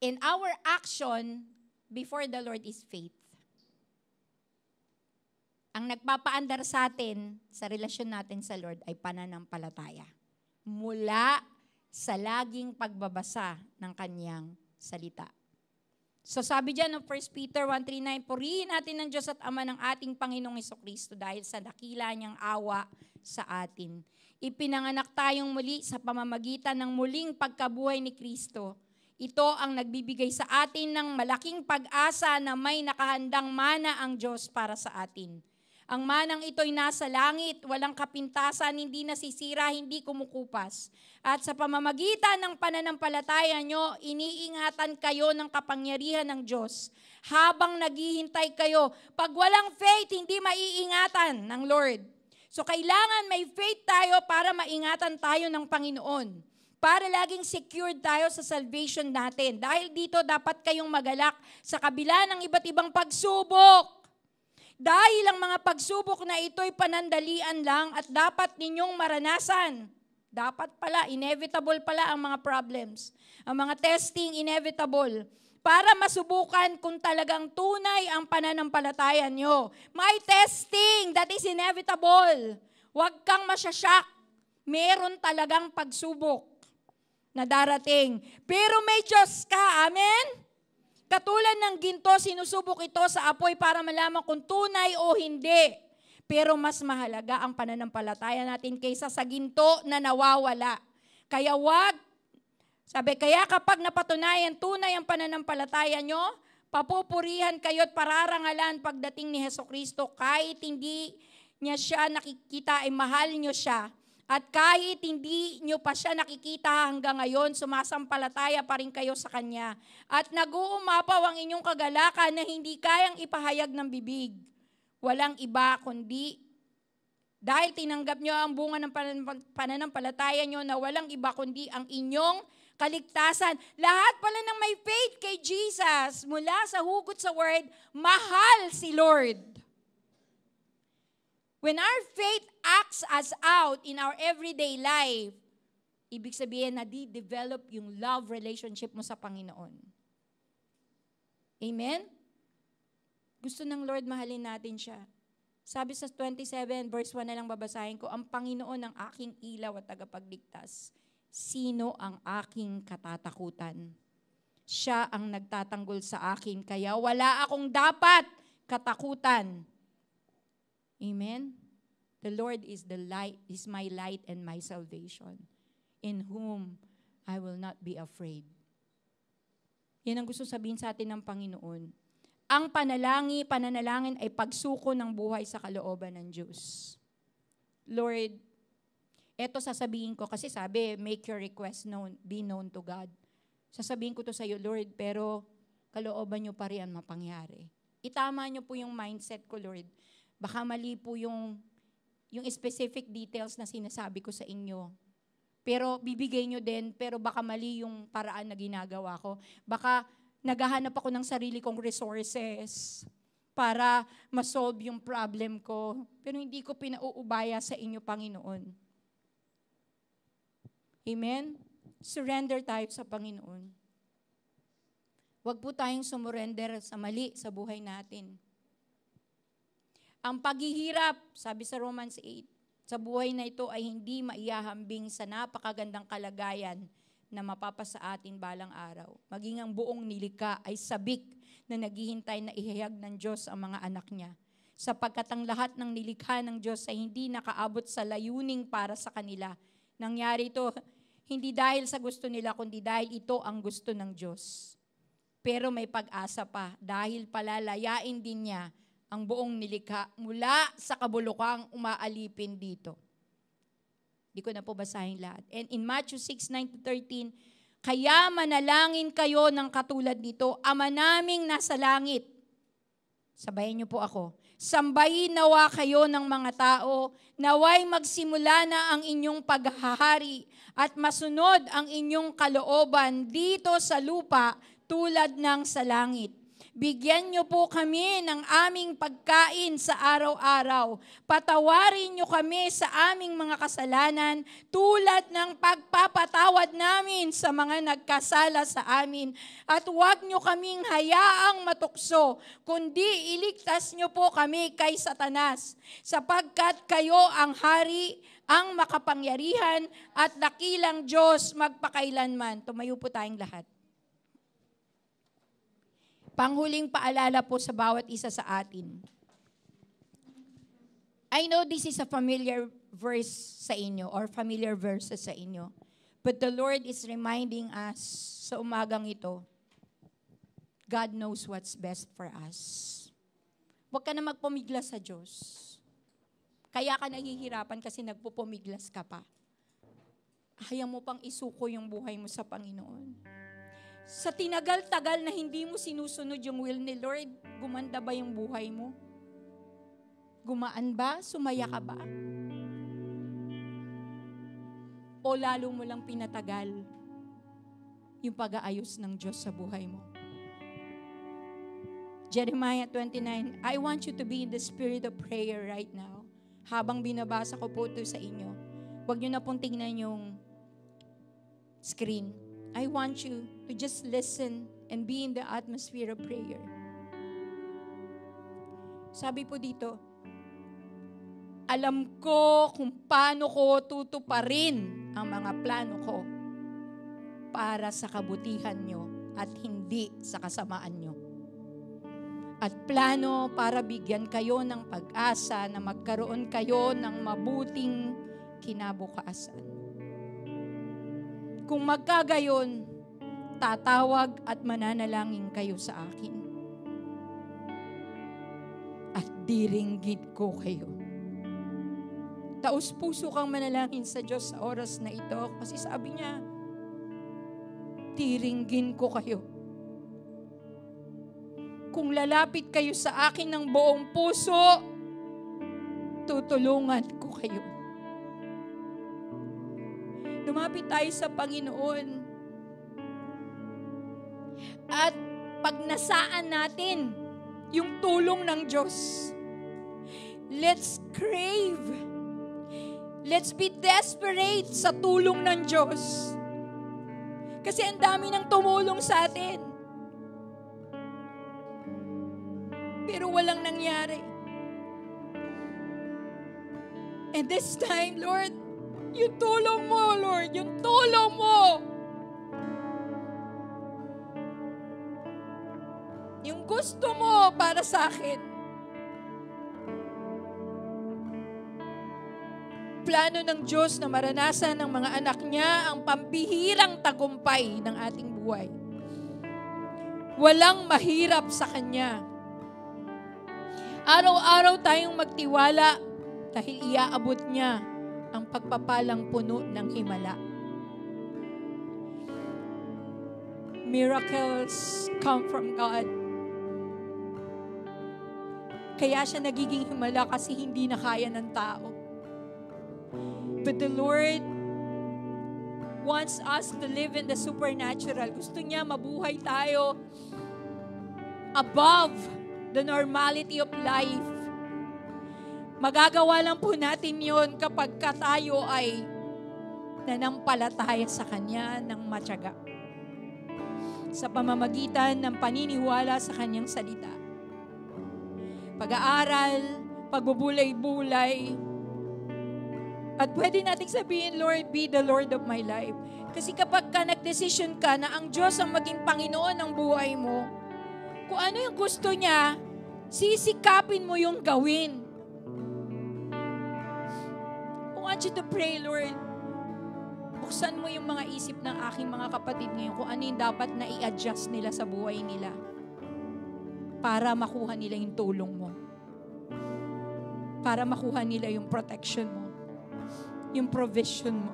And our action before the Lord is faith. Ang nagpapaandar sa atin, sa relasyon natin sa Lord, ay pananampalataya. Mula sa laging pagbabasa ng kanyang salita. So sabi dyan ng 1 Peter 1:3-9, purihin natin ng Diyos at Ama ng ating Panginoong Hesukristo dahil sa dakila niyang awa sa atin. Ipinanganak tayong muli sa pamamagitan ng muling pagkabuhay ni Kristo. Ito ang nagbibigay sa atin ng malaking pag-asa na may nakahandang mana ang Diyos para sa atin. Ang manang ito'y nasa langit, walang kapintasan, hindi nasisira, hindi kumukupas. At sa pamamagitan ng pananampalataya nyo, iniingatan kayo ng kapangyarihan ng Diyos. Habang naghihintay kayo, pag walang faith, hindi maiingatan ng Lord. So kailangan may faith tayo para maingatan tayo ng Panginoon. Para laging secured tayo sa salvation natin. Dahil dito dapat kayong magalak sa kabila ng iba't ibang pagsubok. Dahil ang mga pagsubok na ito'y panandalian lang at dapat ninyong maranasan. Dapat pala, inevitable pala ang mga problems. Ang mga testing, inevitable. Para masubukan kung talagang tunay ang pananampalataya nyo. May testing, that is inevitable. Huwag kang masyasyak. Meron talagang pagsubok na darating. Pero may Diyos ka, amen? Katulad ng ginto, sinusubok ito sa apoy para malaman kung tunay o hindi. Pero mas mahalaga ang pananampalataya natin kaysa sa ginto na nawawala. Kaya kaya kapag napatunayan tunay ang pananampalataya nyo, papupurihan kayo at pararangalan pagdating ni Hesukristo kahit hindi niya siya nakikita ay mahal nyo siya. At kahit hindi nyo pa siya nakikita hanggang ngayon, sumasampalataya pa rin kayo sa Kanya. At nag-uumapaw ang inyong kagalakan na hindi kayang ipahayag ng bibig. Walang iba kundi, dahil tinanggap nyo ang bunga ng pananampalataya nyo na walang iba kundi ang inyong kaligtasan. Lahat pala ng may faith kay Jesus, mula sa hugot sa word, mahal si Lord. When our faith acts us out in our everyday life, ibig sabihin na di-develop yung love relationship mo sa Panginoon. Amen? Gusto ng Lord mahalin natin siya. Sabi sa 27 verse 1 na lang babasahin ko, ang Panginoon ang aking ilaw at tagapagligtas. Sino ang aking katatakutan? Siya ang nagtatanggol sa akin, kaya wala akong dapat katakutan. Amen? The Lord is the light, is my light and my salvation, in whom I will not be afraid. Yan ang gusto sabihin sa atin ng Panginoon. Ang pananalangin ay pagsuko ng buhay sa kalooban ng Diyos. Lord, eto sasabihin ko, kasi sabi, make your request known, be known to God. Sasabihin ko to sa iyo, Lord, pero kalooban niyo pa rin ang mapangyari. Itama niyo po yung mindset ko, Lord. Baka mali po yung specific details na sinasabi ko sa inyo. Pero bibigay nyo din, pero baka mali yung paraan na ginagawa ko. Baka naghahanap ako ng sarili kong resources para ma-solve yung problem ko. Pero hindi ko pinauubaya sa inyo, Panginoon. Amen? Surrender tayo sa Panginoon. Huwag po tayong sumurrender sa mali sa buhay natin. Ang paghihirap, sabi sa Romans 8, sa buhay na ito ay hindi maihahambing sa napakagandang kalagayan na mapapasa atin balang araw. Maging ang buong nilikha ay sabik na naghihintay na ihayag ng Diyos ang mga anak niya. Sapagkat ang lahat ng nilikha ng Diyos ay hindi nakaabot sa layuning para sa kanila. Nangyari ito hindi dahil sa gusto nila, kundi dahil ito ang gusto ng Diyos. Pero may pag-asa pa dahil palalayain din niya ang buong nilikha mula sa kabulukang umaalipin dito. Di ko na po basahin lahat. And in Matthew 6:9-13, kaya manalangin kayo ng katulad nito, Ama naming nasa langit. Sabayin niyo po ako. Sambahin nawa kayo ng mga tao, naway magsimula na ang inyong paghahari at masunod ang inyong kalooban dito sa lupa tulad ng sa langit. Bigyan niyo po kami ng aming pagkain sa araw-araw. Patawarin niyo kami sa aming mga kasalanan tulad ng pagpapatawad namin sa mga nagkasala sa amin. At huwag niyo kaming hayaang matukso, kundi iligtas niyo po kami kay Satanas, sapagkat kayo ang hari, ang makapangyarihan at dakilang Diyos magpakailanman. Tumayo po tayong lahat. Panghuling paalala po sa bawat isa sa atin. I know this is a familiar verse sa inyo or familiar verses sa inyo. But the Lord is reminding us sa umagang ito, God knows what's best for us. Huwag ka na magpumiglas sa Diyos. Kaya ka nahihirapan kasi nagpupumiglas ka pa. Ayaw mo pang isuko yung buhay mo sa Panginoon. Sa tinagal-tagal na hindi mo sinusunod yung will ni Lord, gumanda ba yung buhay mo? Gumaan ba? Sumaya ka ba? O lalo mo lang pinatagal yung pag-aayos ng Diyos sa buhay mo? Jeremiah 29, I want you to be in the spirit of prayer right now. Habang binabasa ko po ito sa inyo, huwag nyo na pong tingnan yung screen. I want you to just listen and be in the atmosphere of prayer. Sabi po dito, alam ko kung paano ko tutuparin ang mga plano ko para sa kabutihan nyo at hindi sa kasamaan nyo. At plano para bigyan kayo ng pag-asa na magkaroon kayo ng mabuting kinabukasan. Kung magkagayon, tatawag at mananalangin kayo sa akin. At diringgit ko kayo. Taos-puso kang manalangin sa Diyos sa oras na ito. Kasi sabi niya, diringgin ko kayo. Kung lalapit kayo sa akin ng buong puso, tutulungan ko kayo. Lumapit tayo sa Panginoon. At pag nasaan natin yung tulong ng Diyos, let's crave. Let's be desperate sa tulong ng Diyos. Kasi ang dami nang tumulong sa atin. Pero walang nangyari. And this time, Lord, yung tulong mo, Lord, yung tulong mo. Yung gusto mo para sa akin. Plano ng Diyos na maranasan ng mga anak niya ang pambihirang tagumpay ng ating buhay. Walang mahirap sa Kanya. Araw-araw tayong magtiwala dahil iaabot niya ang pagpapalang puno ng himala. Miracles come from God. Kaya siya nagiging himala kasi hindi na kaya ng tao. But the Lord wants us to live in the supernatural. Gusto niya mabuhay tayo above the normality of life. Magagawa lang po natin yon kapag tayo ay nanampalataya sa Kanya ng matyaga. Sa pamamagitan ng paniniwala sa Kanyang salita. Pag-aaral, pagbubulay-bulay. At pwede nating sabihin, Lord, be the Lord of my life. Kasi kapag nag-decision ka na ang Diyos ang maging Panginoon ng buhay mo, kung ano yung gusto niya, sisikapin mo yung gawin. I want you to pray, Lord. Buksan mo yung mga isip ng aking mga kapatid ngayon kung ano yung dapat na i-adjust nila sa buhay nila para makuha nila yung tulong mo. Para makuha nila yung protection mo. Yung provision mo.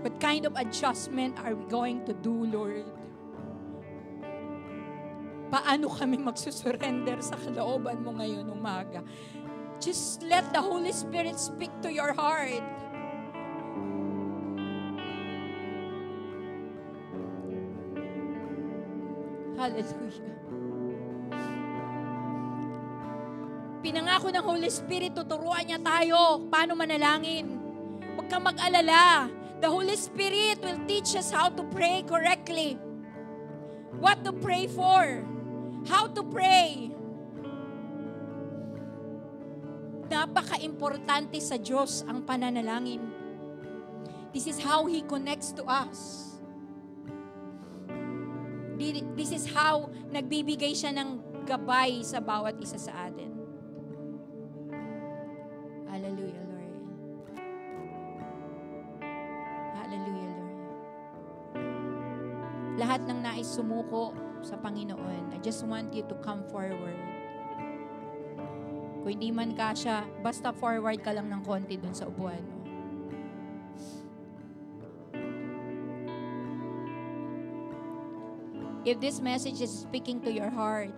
What kind of adjustment are we going to do, Lord? Paano kami magsusurrender sa kalooban mo ngayon umaga? Just let the Holy Spirit speak to your heart. Hallelujah. Pinangako ng Holy Spirit, tuturuan niya tayo paano manalangin. Huwag kang mag-alala. The Holy Spirit will teach us how to pray correctly. What to pray for. How to pray. Napaka-importante sa Diyos ang pananalangin. This is how He connects to us. This is how nagbibigay siya ng gabay sa bawat isa sa atin. Hallelujah, Lord. Hallelujah, Lord. Lahat ng nais sumuko sa Panginoon, I just want you to come forward. Kung hindi man kasya, basta forward ka lang ng konti dun sa upuan mo. If this message is speaking to your heart,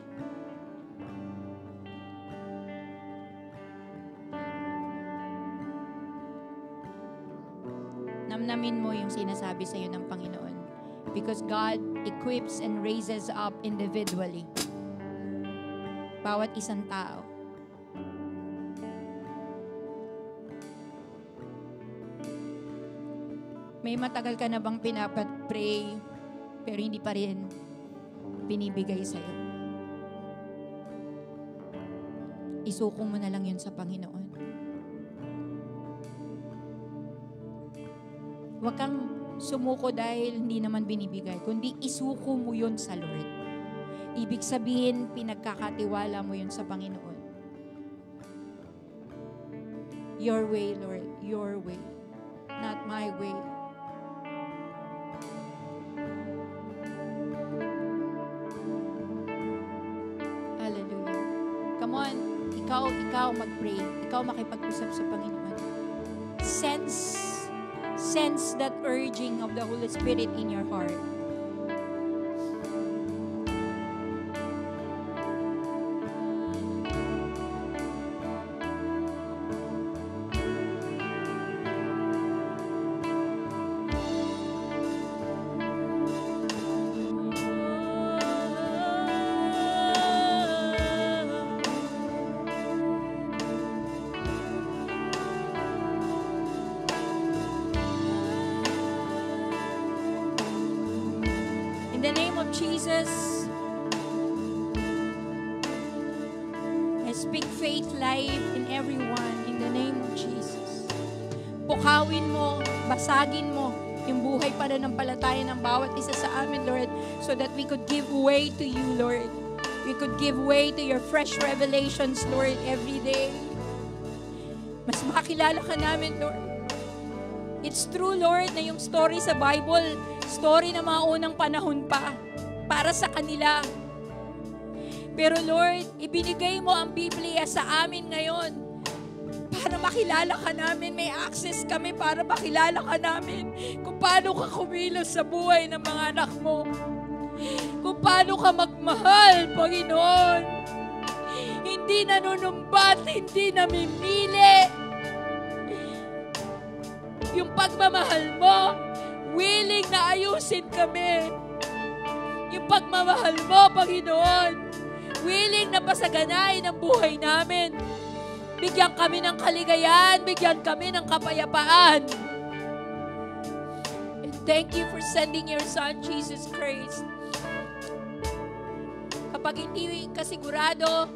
namnamin mo yung sinasabi sa iyo ng Panginoon. Because God equips and raises up individually. Bawat isang tao. May matagal ka na bang pinapat-pray pero hindi pa rin binibigay sa iyo? Isuko mo na lang yun sa Panginoon. Huwag kang sumuko dahil hindi naman binibigay, kundi isuko mo yun sa Lord. Ibig sabihin, pinagkakatiwala mo yun sa Panginoon. Your way, Lord, your way, not my way. Hallelujah. Come on, ikaw mag-pray. Ikaw makipag-usap sa Panginoon. Sense that urging of the Holy Spirit in your heart. In the name of Jesus, I speak faith life in everyone in the name of Jesus. Pukawin mo, basagin mo yung buhay pananampalataya ng bawat isa sa amin, Lord, so that we could give way to you, Lord. We could give way to your fresh revelations, Lord, every day. Mas makilala ka namin, Lord. It's true, Lord, na yung story sa Bible, story na mga unang panahon pa, para sa kanila. Pero Lord, ibinigay mo ang Biblia sa amin ngayon, para makilala ka namin, may access kami para makilala ka namin, kung paano ka kumilos sa buhay ng mga anak mo, kung paano ka magmahal, Panginoon, hindi nanunumbat, hindi namimili. Yung pagmamahal mo, willing na ayusin kami. Yung pagmamahal mo, Panginoon, willing na pasaganain ang buhay namin. Bigyan kami ng kaligayahan, bigyan kami ng kapayapaan. And thank you for sending your Son, Jesus Christ. Kapag hindi ka sigurado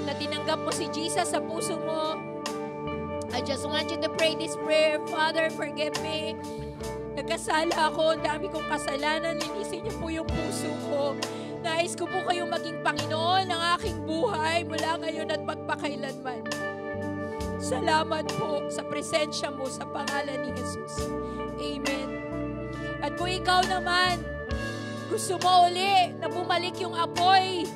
na tinanggap mo si Jesus sa puso mo, I just want you to pray this prayer. Father, forgive me. Nagkasala ako, ang dami kong kasalanan, linisin niyo po yung puso ko. Nais ko po kayong maging Panginoon ng aking buhay mula ngayon at magpakailanman. Salamat po sa presensya mo sa pangalan ni Jesus. Amen. At kung ikaw naman, gusto mo uli na bumalik yung apoy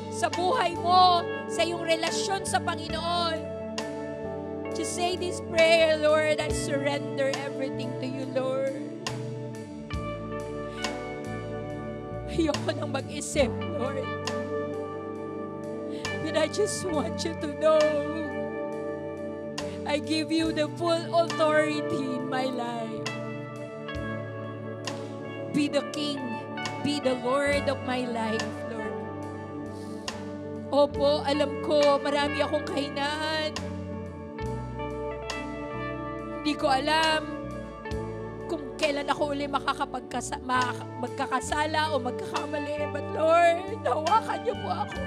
sa buhay mo, sa iyong relasyon sa Panginoon, just say this prayer, Lord, I surrender everything to you, Lord. Ayoko nang mag-isip, Lord. But I just want you to know, I give you the full authority in my life. Be the king, be the Lord of my life, Lord. Opo, alam ko, marami akong kahinaan. Hindi ko alam kung kailan ako uli magkakasala o magkakamali. But Lord, hawakan niyo po ako.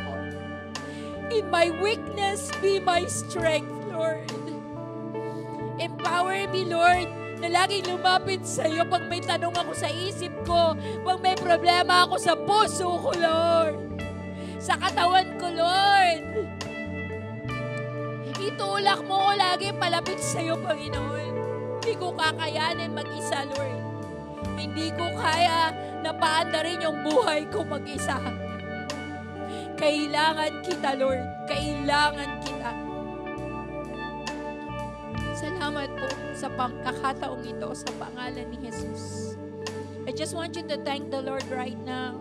In my weakness, be my strength, Lord. Empower me, Lord, na laging lumapit sa iyo pag may tanong ako sa isip ko, pag may problema ako sa puso ko, Lord, sa katawan ko, Lord. Itulak mo ko lagi palapit sa iyo, Panginoon. Hindi ko kakayanin mag-isa, Lord. Hindi ko kaya na paandarin yung buhay ko mag-isa. Kailangan kita, Lord. Kailangan kita. Salamat po sa pagkakataong ito sa pangalan ni Jesus. I just want you to thank the Lord right now.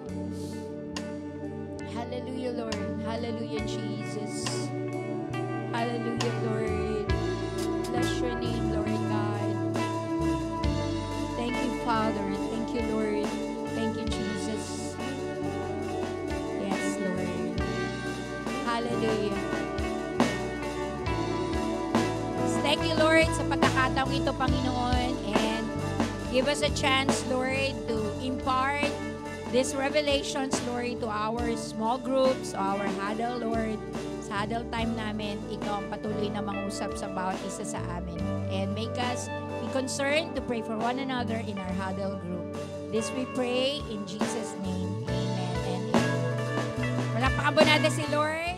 Hallelujah, Lord. Hallelujah, Jesus. Hallelujah, Lord. Bless your name, Lord God. Thank you, Father. Thank you, Lord. Thank you, Jesus. Yes, Lord. Hallelujah. Thank you, Lord, sa pagkakataong ito, Panginoon. And give us a chance, Lord, to impart these revelations, Lord, to our small groups, our huddle, Lord. Sa huddle time namin, ikaw ang patuloy na mangusap sa bawat isa sa amin. And make us be concerned to pray for one another in our huddle group. This we pray in Jesus' name. Amen and amen. Palakpakan po natin si Lord.